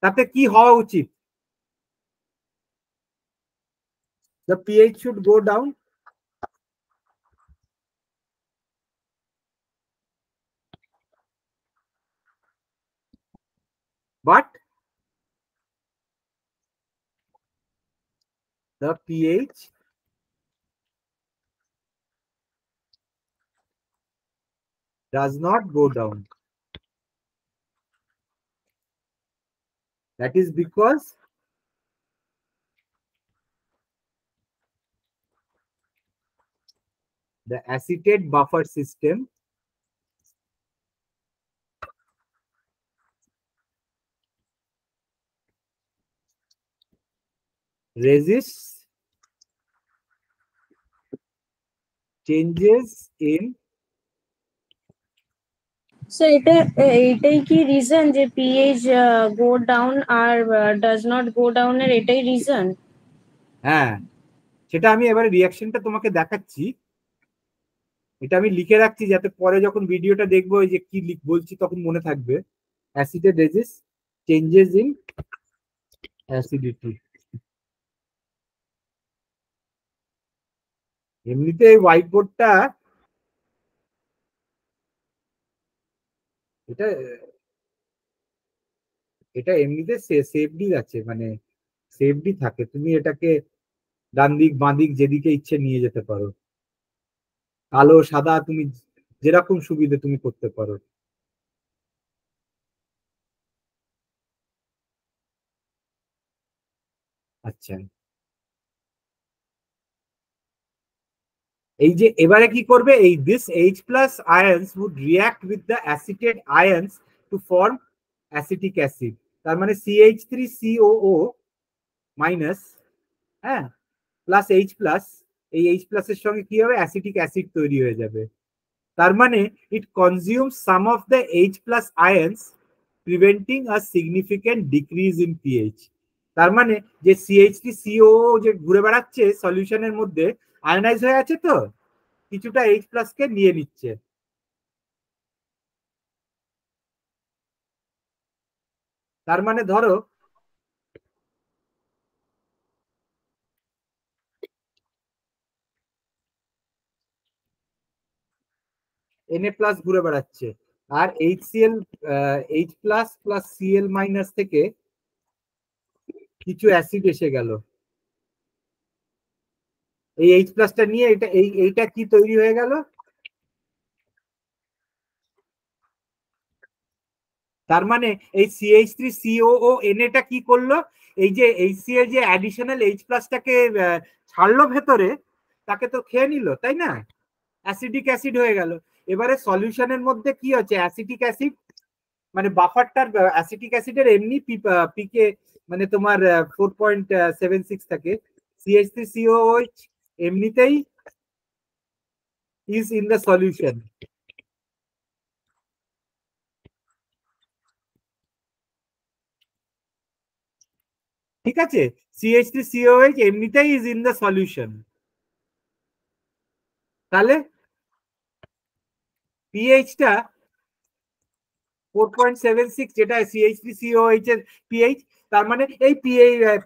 তাতে কি হওয়া উচিত, the pH should go down, but the pH does not go down. That is because the acetate buffer system resists changes in
So এটাই কি রিজন যে পিএইচ গো ডাউন আর ডাজ নট গো ডাউন এর এটাই reason?
হ্যাঁ, সেটা আমি এবারে রিয়াকশনটা তোমাকে দেখাচ্ছি। এটা আমি লিখে রাখছি যাতে পরে যখন ভিডিওটা দেখবো যে কি বলছি তখন মনে থাকবে। অ্যাসিডেড রেজিস্ট চেঞ্জেস ইন অ্যাসিডিটি। এমনিতে এই হোয়াইট বোর্ডটা এটা এটা এমনিতে সেফডি আছে, মানে সেফডি থাকে, তুমি এটাকে ডান দিক বাঁ দিক যেদিকে ইচ্ছে নিয়ে যেতে পারো, কালো সাদা তুমি যেরকম সুবিধে তুমি করতে পারো। আচ্ছা, এই যে এবারে কি করবে, এই this H plus ions would react with the acetate ions to form acetic acid। তার মানে CH3COO মাইনাস, হ্যাঁ, প্লাস H প্লাস, এই H প্লাস এর সঙ্গে কি হবে, অ্যাসিটিক অ্যাসিড তৈরি হয়ে যাবে। তার মানে it consume some of the H plus ions preventing a significant decrease in pH. তার মানে যে CH3COO যে ঘুরে বেড়াচ্ছে সলিউশনের মধ্যে আয়নাইজ হয়ে আছে, তো কিছুটা H প্লাস কে নিয়ে নিচ্ছে। তার মানে ধরো Na প্লাস ঘুরে বেড়াচ্ছে আর HCl H plus plus Cl minus থেকে কিছু অ্যাসিড এসে গেল, এই H প্লাসটা নিয়ে এইটা কি তৈরি হয়ে গেল, তার মানে এই CH3COO Na কি করলো, এই যে HCl যে অ্যাডিশনাল H প্লাসটাকে ছাড়লো ভেতরে, তাকে তো খেয়ে নিল, তাই না, অ্যাসিডিক অ্যাসিড হয়ে গেল। এবারে সলিউশনের মধ্যে কি হচ্ছে, অ্যাসিটিক অ্যাসিড, মানে বাফারটার অ্যাসিটিক অ্যাসিডের এমনি পিকে মানে তোমার 4.76 থাকে, CH3COOH এমনিতেই ইজ ইন দ্য সলিউশন। ঠিক আছে, CH3COH এমনিতেই ইজ ইন দ্য সলিউশন। তাহলে পিএইচটা 4.76 যেটা CH3COH এর পিএইচ, তার মানে এই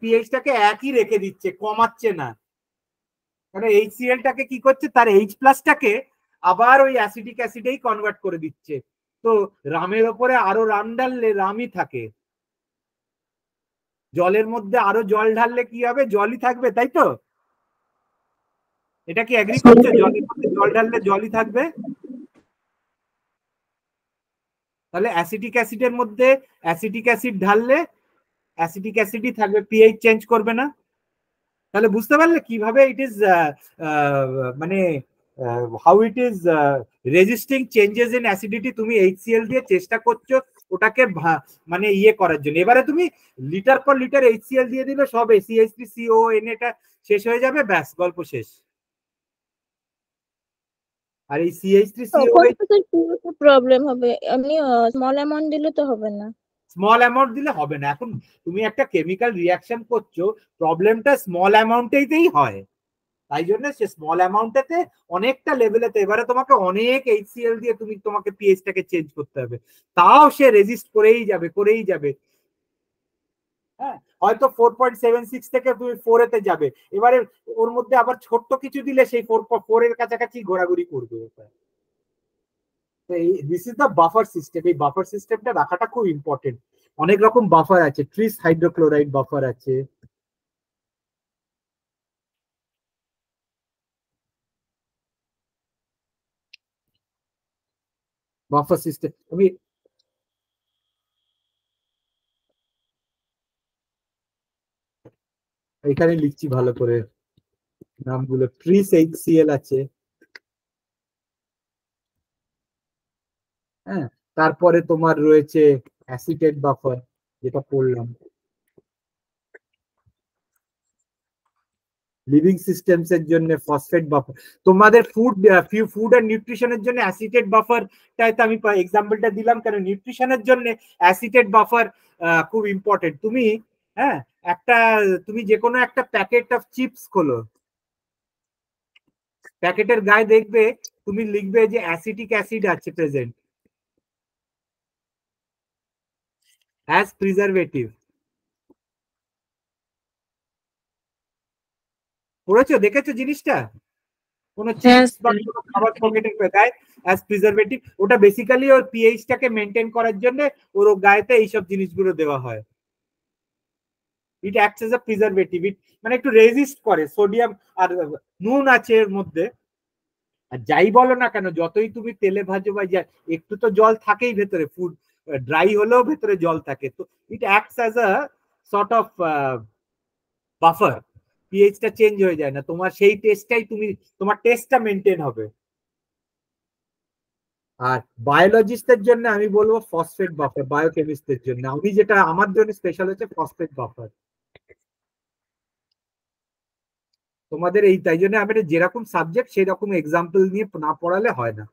পিএইচটাকে একই রেখে দিচ্ছে, কমাচ্ছে না। মানে HCl-টাকে কি করছে, তার H প্লাসটাকে আবার ওই অ্যাসিডিক অ্যাসিডেই কনভার্ট করে দিচ্ছে। তো রামের ওপরে আরো রাম ঢাললে রামই থাকে, জলের মধ্যে আরো জল ঢাললে কি হবে, জলই থাকবে, তাই তো? এটা কি এগ্রি করছো, জলের মধ্যে জল ঢাললে জলই থাকবে? তাহলে অ্যাসিটিক অ্যাসিডের মধ্যে অ্যাসিটিক অ্যাসিড ঢাললে অ্যাসিটিক অ্যাসিডই থাকবে, পিএইচ চেঞ্জ করবে না। তাহলে বুঝতে পারলে কিভাবে ইট ইজ মানে how it is resisting changes in acidity. তুমি HCl দিয়ে চেষ্টা করছো ওটাকে মানে ইয়ে করার জন্য। এবারে তুমি লিটার পর লিটার HCl দিয়ে দিলে সব CH3CON এটা শেষ হয়ে যাবে, ব্যাস গল্প শেষ। আর এই CH3COH
প্রবলেম হবে, আমি স্মল অ্যামাউন্ট দিলে তো হবে না।
স্মল অ্যামাউন্ট দিলে হবে না। এখন তুমি একটা কেমিক্যাল রিয়াকশন করছো, প্রবলেমটা স্মল অ্যামাউন্টেই হয়, তাই জন্য সে স্মল অ্যামাউন্টেতে অনেকটা লেভেলেতে এবারে তোমাকে অনেক HCl দিয়ে তোমাকে পিএইচটাকে চেঞ্জ করতে হবে, তাও সে রেজিস্ট করেই যাবে করেই যাবে। হ্যাঁ, হয়তো 4.76 থেকে তুমি 4 এতে যাবে, এবারে ওর মধ্যে আবার ছোট্ট কিছু দিলে সেই 4 এর কাছাকাছি ঘোরাঘুরি করবে। This is the buffer system. এই বাফার সিস্টেমটা রাখাটা খুব ইম্পর্টেন্ট। অনেক রকম বাফার আছে, ট্রিস হাইড্রোক্লোরাইড বাফার আছে, বাফার সিস্টেম আমি এখানে লিখছি ভালো করে নামগুলো। ট্রিস HCl আছে, হ্যাঁ। তারপরে তোমার রয়েছে অ্যাসিটেট বাফার, যেটা পড়লাম। লিভিং সিস্টেমস এর জন্য ফসফেট বাফার। তোমাদের ফুড এন্ড নিউট্রিশনের জন্য অ্যাসিটেট বাফার টাইতে আমি এক্সাম্পলটা দিলাম, কেন নিউট্রিশনের জন্য অ্যাসিটেট বাফার খুব ইম্পর্টেন্ট। তুমি হ্যাঁ একটা তুমি যে কোনো একটা প্যাকেট অফ চিপস খোলো, প্যাকেটের গায়ে দেখবে তুমি লিখবে যে অ্যাসিটিক অ্যাসিড আছে প্রেজেন্ট অ্যাজ প্রিজারভেটিভ। পড়েছো, দেখেছো জিনিসটা? কোনো
হ্যাঁ
চিপস বা কোনো খাবার পকেটে গায়ে অ্যাজ প্রিজারভেটিভ, ওটা বেসিক্যালি ওর পিএইচটাকে মেনটেন করার জন্য ওর গায়েতে এইসব জিনিসগুলো দেওয়া হয়। It acts as a preservative, it মানে একটু রেজিস্ট করে সোডিয়াম, আর নুন আছে এর মধ্যে। আর যাই বলো না কেন, যতই তুমি তেলে ভাজো বা একটু তো জল থাকেই ভেতরে, ফুড ড্রাই হলেও ভেতরে জল থাকে, তো it acts as a sort of buffer. পিএইচটা চেঞ্জ হয়ে যায় না, তোমার সেই টেস্টটাই তুমি, তোমার টেস্টটা মেনটেন হবে। আর বায়োলজিস্টদের জন্য আমি বলবো ফসফেট বাফার, বায়োকেমিস্টদের জন্য আমি যেটা আমার জন্য স্পেশাল হচ্ছে ফসফেট বাফার। তোমাদের এই তাই জন্য আমি যেরকম সাবজেক্ট সেই রকম এক্সাম্পল নিয়ে না পড়ালে হয় না।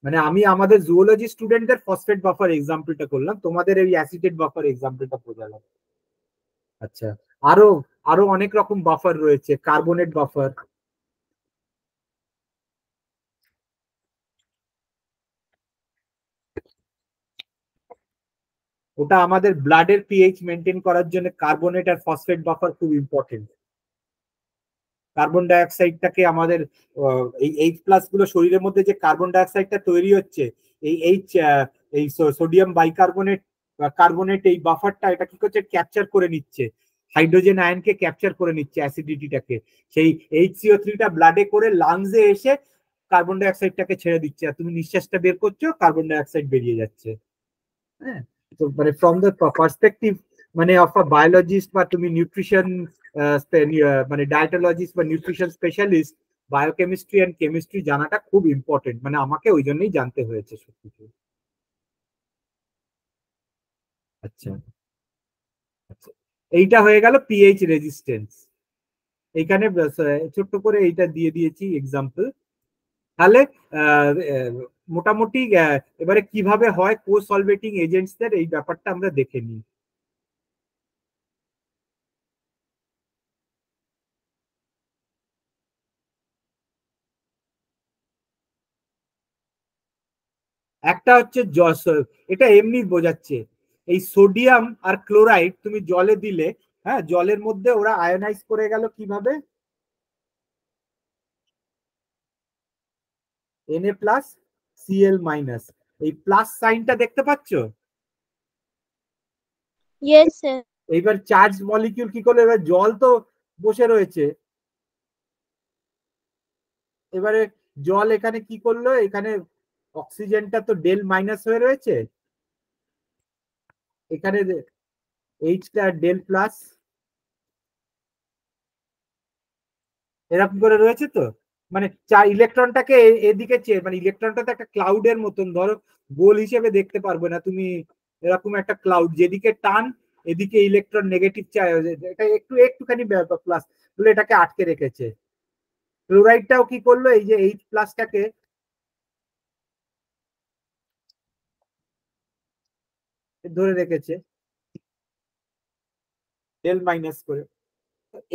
মানে আমি আমাদের জুওলজি স্টুডেন্টদের ফসফেট বাফার এক্সাম্পলটা করলাম, তোমাদের এই অ্যাসিটেট বাফার এক্সাম্পলটা বোঝালাম। আচ্ছা, আরো আরো অনেক রকম বাফার রয়েছে, কার্বনেট বাফার। ওটা আমাদের ব্লাডের পিএইচ মেনটেন করার জন্য কার্বনেট আর ফসফেট বাফার খুব ইম্পর্টেন্ট। কার্বন ডাই অক্সাইডটাকে আমাদের এই H+ গুলো শরীরের মধ্যে যে কার্বন ডাই অক্সাইডটা তৈরি হচ্ছে, এই এই সোডিয়াম বাইকার্বনেট কার্বনেট এই বাফারটা এটা কি করছে, ক্যাপচার করে নিচ্ছে হাইড্রোজেন আয়নকে, ক্যাপচার করে নিচ্ছে অ্যাসিডিটিটাকে, সেই HCO3টা ব্লাডে করে লাংসে এসে কার্বন ডাই অক্সাইডটাকে ছেড়ে দিচ্ছে, আর তুমি নিঃশ্বাসটা বের করছো, কার্বন ডাই অক্সাইড বেরিয়ে যাচ্ছে। হ্যাঁ, তো মানে ফ্রম দ্য পার্সপেক্টিভ মানে অফ আ বায়োলজিস্ট বা তুমি নিউট্রিশন মানে ডায়েটোলজিস্ট বা nutrition specialist, biochemistry and chemistry জানাটা খুব ইম্পর্টেন্ট, মানে আমাকে ওই জন্যই জানতে হয়েছে সবকিছু। আচ্ছা আচ্ছা, এইটা হয়ে গেল পিএইচ রেজিস্ট্যান্স। এইখানে ছোট্ট করে এইটা দিয়ে দিয়েছি এক্সাম্পল। তাহলে মোটামুটি এবারে কিভাবে হয় কো সলভেটিং এজেন্টসদের এই ব্যাপারটা আমরা দেখে নিই। একটা হচ্ছে এটা এমনি বোঝাচ্ছে, এই সোডিয়াম আর ক্লোরাইড তুমি জলে দিলে, হ্যাঁ জলের মধ্যে ওরা আয়োনাইজ করে গেল কিভাবে, Na+Cl-, এই প্লাস সাইনটা দেখতে পাচ্ছ?
Yes sir.
এইবার চার্জ মলিকিউল কি করলো, এবার জল তো বসে রয়েছে, এবারে জল এখানে কি করলো, এখানে অক্সিজেনটা তো ডেল মাইনাস হয়ে রয়েছে, এখানে এইচটা ডেল প্লাস এরকম করে রয়েছে তো, মানে চার ইলেকট্রনটাকে এদিকে মানে ইলেকট্রনটা তো একটা ক্লাউডের মতন, ধরো গোল হিসেবে দেখতে পারবে না তুমি, এরকম একটা ক্লাউড, যেদিকে টান এদিকে ইলেকট্রন নেগেটিভ চাই, এটা একটুখানি প্লাস বলে এটাকে আটকে রেখেছে। ক্লোরাইডটাও কি করলো, এই যে H+টাকে ধরে রেখেছে ডেল মাইনাস করে।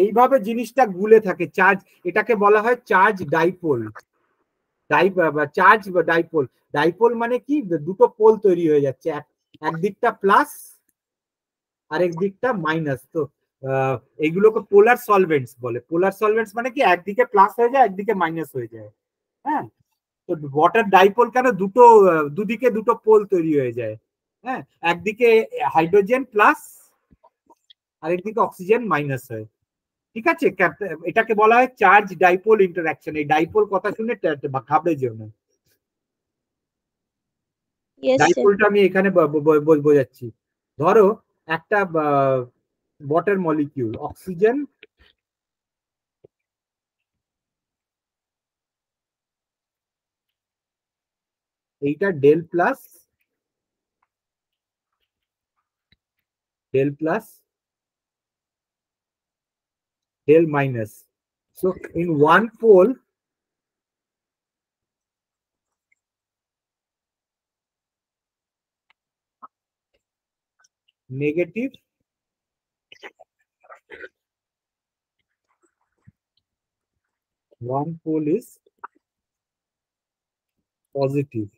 এইভাবে জিনিসটা গুলে থাকে চার্জ, এটাকে বলা হয় চার্জ ডাইপোল। চার্জ বা ডাইপোল, ডাইপোল মানে কি, দুটো পোল তৈরি হয়ে যাচ্ছে, একদিকটা প্লাস আরেক দিকটা মাইনাস। তো এইগুলোকে পোলার সলভেন্টস বলে। পোলার সলভেন্টস মানে কি, একদিকে প্লাস হয়ে যায় একদিকে মাইনাস হয়ে যায়। হ্যাঁ, তো ওয়াটার ডাইপোল কেন, দুদিকে দুটো পোল তৈরি হয়ে যায়। হ্যাঁ, একদিকে হাইড্রোজেন প্লাস আরেকদিকে অক্সিজেন মাইনাস হয়। ঠিক আছে, এটাকে বলা হয় চার্জ ডাইপোল ইন্টারঅ্যাকশন। এই ডাইপোল কথা শুনে ঘাবড়ে যেও না।
Yes, sir.
ডাইপোলটা আমি এখানে বোঝাচ্ছি। ধরো একটা ওয়াটার মলিকিউল অক্সিজেন, এইটা del plus del minus. So in one pole negative, one pole is positive.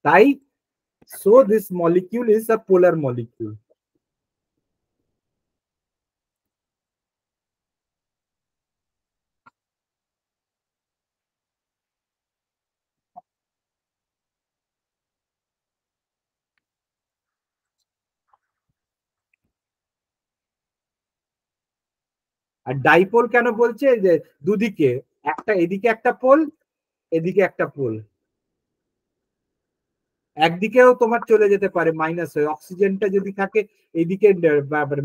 তাই so this molecule is a polar molecule. আর ডাইপোল কেন বলছে যে দুদিকে, একটা এদিকে একটা পোল, এদিকে একটা পোল, একদিকেও তোমার চলে যেতে পারে মাইনাস হয়ে, অক্সিজেনটা যদি থাকে এইদিকে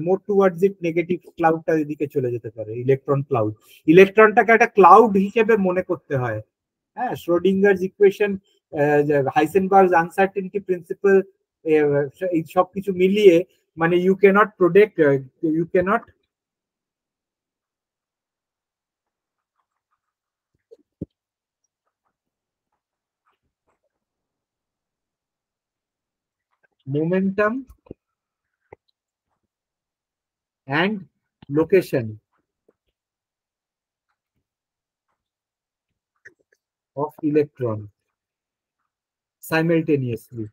মোর টুয়ার্ডস ইট নেগেটিভ ক্লাউডটা এদিকে চলে যেতে পারে, ইলেকট্রন ক্লাউড। ইলেকট্রনটাকে একটা ক্লাউড হিসেবে মনে করতে হয়। হ্যাঁ, Schrodinger's equation, Heisenberg uncertainty principle, এই সব কিছু মিলিয়ে মানে you cannot predict, you cannot momentum and location of electron simultaneously.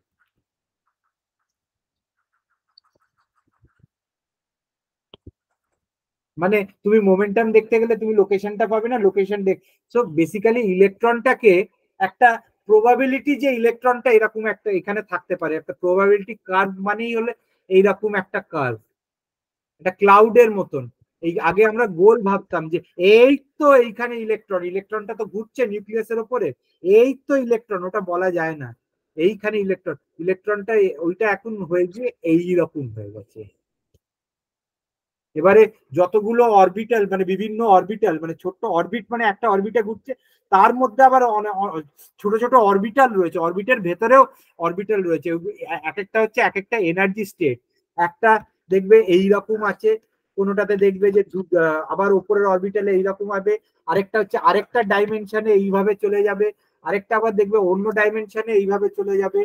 মানে তুমি মোমেন্টাম দেখতে গেলে তুমি লোকেশনটা পাবে না, লোকেশন সো বেসিক্যালি ইলেকট্রনটাকে একটা প্রবাবিলিটি, যে ইলেকট্রনটা এরকম একটা এখানে থাকতে পারে, একটা প্রবাবিলিটি কার্ভ মানেই হলে এইরকম একটা কার্ভ, এটা ক্লাউডের মতন। এই আগে আমরা গোল ভাবতাম যে এই তো এইখানে ইলেকট্রন, ইলেকট্রনটা তো ঘুরছে নিউক্লিয়াসের উপরে, এই তো ইলেকট্রন, ওটা বলা যায় না এইখানে ইলেকট্রন, ইলেকট্রনটা ওইটা এখন হয়ে গিয়ে এইরকম হয়ে গেছে। এবারে যতগুলো অরবিটাল মানে বিভিন্ন অরবিটাল মানে ছোট্ট অরবিট মানে একটা অরবিটে ঘুরছে, তার মধ্যে আবার ছোট ছোট অরবিটাল রয়েছে, অরবিটের ভেতরেও অরবিটাল রয়েছে, এক একটা হচ্ছে এক একটা এনার্জি স্টেট। একটা দেখবে এইরকম আছে, কোনোটাতে দেখবে যে আবার উপরের অরবিটালে এইরকম হবে, আরেকটা হচ্ছে আরেকটা ডাইমেনশনে এইভাবে চলে যাবে, আরেকটা আবার দেখবে অন্য ডাইমেনশনে এইভাবে চলে যাবে।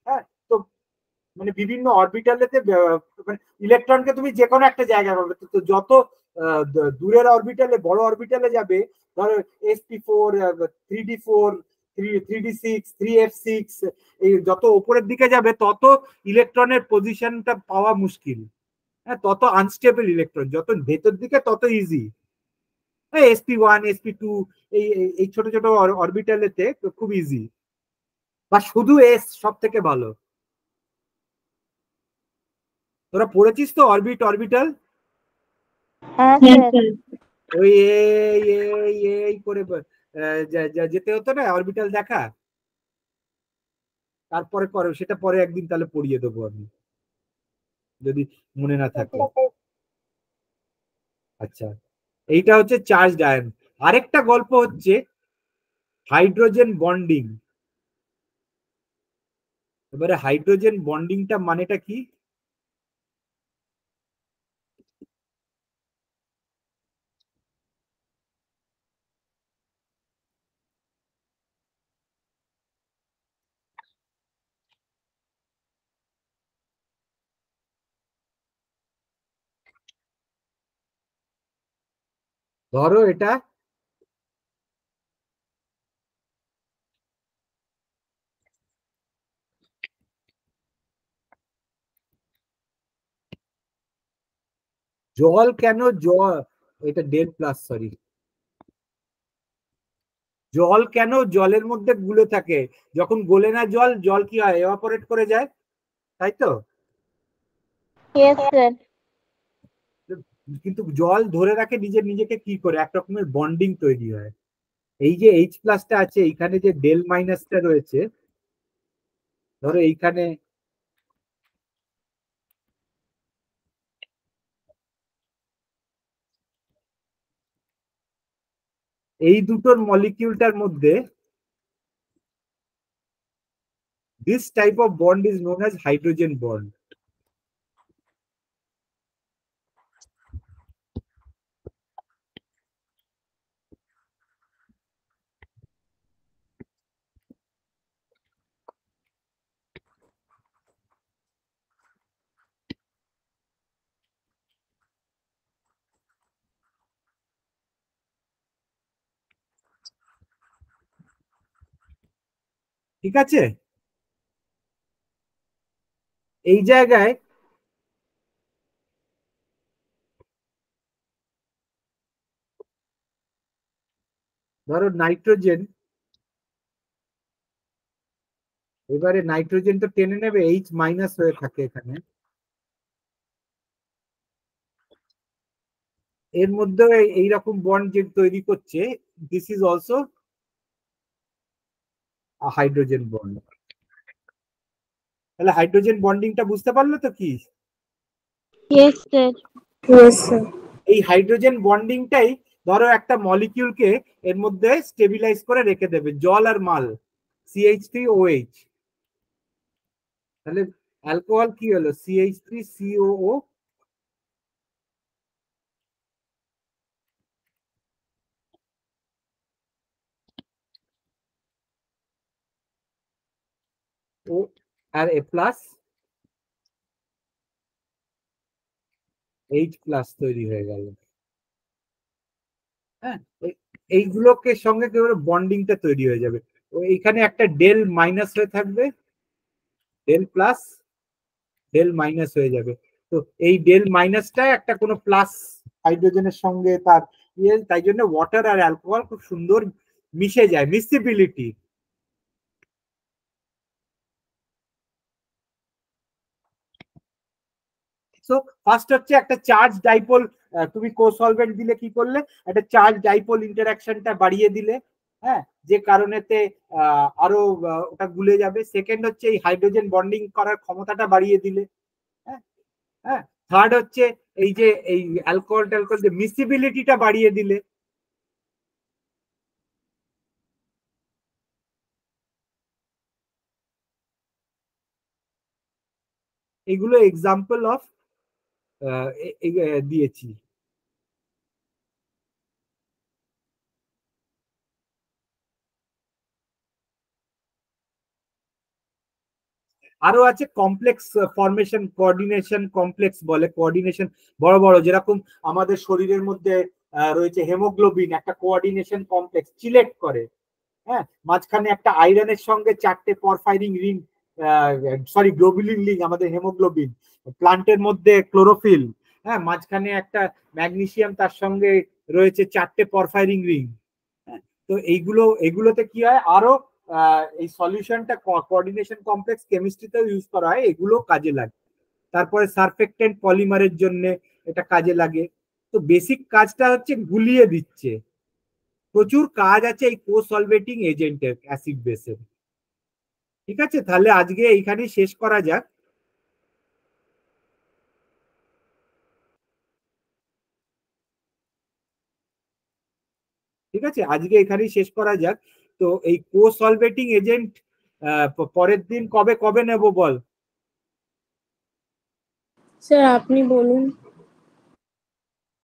হ্যাঁ, তো মানে বিভিন্ন অরবিটালেতে মানে ইলেকট্রনকে তুমি যে কোনো একটা জায়গায় পাবে, তো যত দূরের অরবিটালে বড় অরবিটালে যাবে, ধরো sp4, 3d4, 3d6, 3f6, এই যত উপরের দিকে যাবে তত ইলেকট্রনের পজিশনটা পাওয়া মুশকিল। হ্যাঁ, তত আনস্টেবল ইলেকট্রন, যত ভেতর দিকে তত ইজি। sp1, sp2, এই এই ছোট ছোট অরবিটালেতে খুব ইজি, বা শুধু এস সব থেকে ভালো। তোরা পড়েছিস তো অরবিট অরবিটাল?
হ্যাঁ স্যার।
ওই এই করে যেতে হতো না অরবিটাল দেখা, তারপরে পরে সেটা পরে একদিন তাহলে পড়িয়ে দেবো আমি, যদি মনে না থাকে। আচ্ছা, এইটা হচ্ছে চার্জ আয়ন। আরেকটা গল্প হচ্ছে হাইড্রোজেন বন্ডিং। এবারে হাইড্রোজেন বন্ডিংটা মানেটা কি? ধরো এটা জল, কেন জল, এটা ডেল প্লাস, সরি, জল কেন জলের মধ্যে গুলে থাকে? যখন গলে না জল, জল কি হয়, এভাপোরেট করে যায়, তাই তো?
Yes sir.
কিন্তু জল ধরে রাখে নিজের নিজেকে কি করে, এক রকমের বন্ডিং তৈরি হয়। এই যে এইচ প্লাসটা আছে, এইখানে যে ডেল মাইনাসটা রয়েছে, ধরো এইখানে এই দুটোর মলিকিউলটার মধ্যে this type of bond is known as hydrogen bond. ঠিক আছে, এই জায়গায় ধরো নাইট্রোজেন, এবারে নাইট্রোজেন তো টেনে নেবে, এইচ মাইনাস হয়ে থাকে এখানে, এর মধ্যে এইরকম বন্ড যে তৈরি করছে, this is also hydrogen bond. তাহলে হাইড্রোজেন বন্ডিংটা বুঝতে পারলো তো কি?
Yes, sir.
Yes sir.
এই হাইড্রোজেন বন্ডিংটাই ধরো একটা মলিকিউলকে এর মধ্যে স্টেবিলাইজ করে রেখে দেবে, জল আর মাল, CH3OH। তাহলে অ্যালকোহল কি হলো, CH3COO, ও আর A প্লাস H+ তৈরি হয়ে গেল। হ্যাঁ, এইগুলোকে সঙ্গে কেবল বন্ডিংটা তৈরি হয়ে যাবে। এখানে একটা ডেল মাইনাস হয়ে থাকবে, ডেল প্লাস ডেল মাইনাস হয়ে যাবে। তো এই ডেল মাইনাসটা একটা কোনো প্লাস হাইড্রোজেনের সঙ্গে তার ইয়ে, তাই জন্য ওয়াটার আর অ্যালকোহল খুব সুন্দর মিশে যায়, মিসিবিলিটি। সো ফার্স্ট হচ্ছে একটা চার্জ ডাইপোল, তুমি কোসলভেন্ট দিলে কি করলে, একটা চার্জ ডাইপোল ইন্টারঅ্যাকশনটা বাড়িয়ে দিলে, হ্যাঁ, যে কারণেতে আরো ওটা গুলে যাবে। সেকেন্ড হচ্ছে এই হাইড্রোজেন বন্ডিং করার ক্ষমতাটা বাড়িয়ে দিলে। হ্যাঁ, হ্যাঁ, থার্ড হচ্ছে এই যে এই অ্যালকোহল ট্যালকোহল যে মিসিবিলিটিটা বাড়িয়ে দিলে। এগুলো এক্সাম্পল অফ দিয়েছি। আরো আছে কমপ্লেক্স ফরমেশন, কোঅর্ডিনেশন কমপ্লেক্স বলে, কোঅর্ডিনেশন বড় বড়, যেরকম আমাদের শরীরের মধ্যে রয়েছে হেমোগ্লোবিন, একটা কোঅর্ডিনেশন কমপ্লেক্স চিলেট করে। হ্যাঁ, মাঝখানে একটা আয়রনের সঙ্গে 4টে পরফাইরিং রিং, সরি গ্লোবুলিন রিং, আমাদের হেমোগ্লোবিন। প্লান্টের মধ্যে ক্লোরোফিল, হ্যাঁ, মাঝখানে একটা ম্যাগনেসিয়াম, তার সঙ্গে রয়েছে 4টে পরফাইরিং রিং। তো এগুলোতে কি হয়, আরো এই সলিউশনটা কোঅর্ডিনেশন কমপ্লেক্স কেমিস্ট্রিতেও ইউজ করা হয়, এগুলো কাজে লাগে। তারপরে সারফেক্টেন্ট পলিমারের জন্য এটা কাজে লাগে। তো বেসিক কাজটা হচ্ছে গুলিয়ে দিচ্ছে। প্রচুর কাজ আছে এই কোসলভেটিং এজেন্টের, অ্যাসিড বেসের। ঠিক আছে, তাহলে আজকে এইখানেই শেষ করা যাক। ঠিক আছে, আজকে এখানেই শেষ করা যাক। তো এই কোসলভেটিং এজেন্ট পরের দিন কবে কবে নেব বল?
স্যার আপনি বলুন।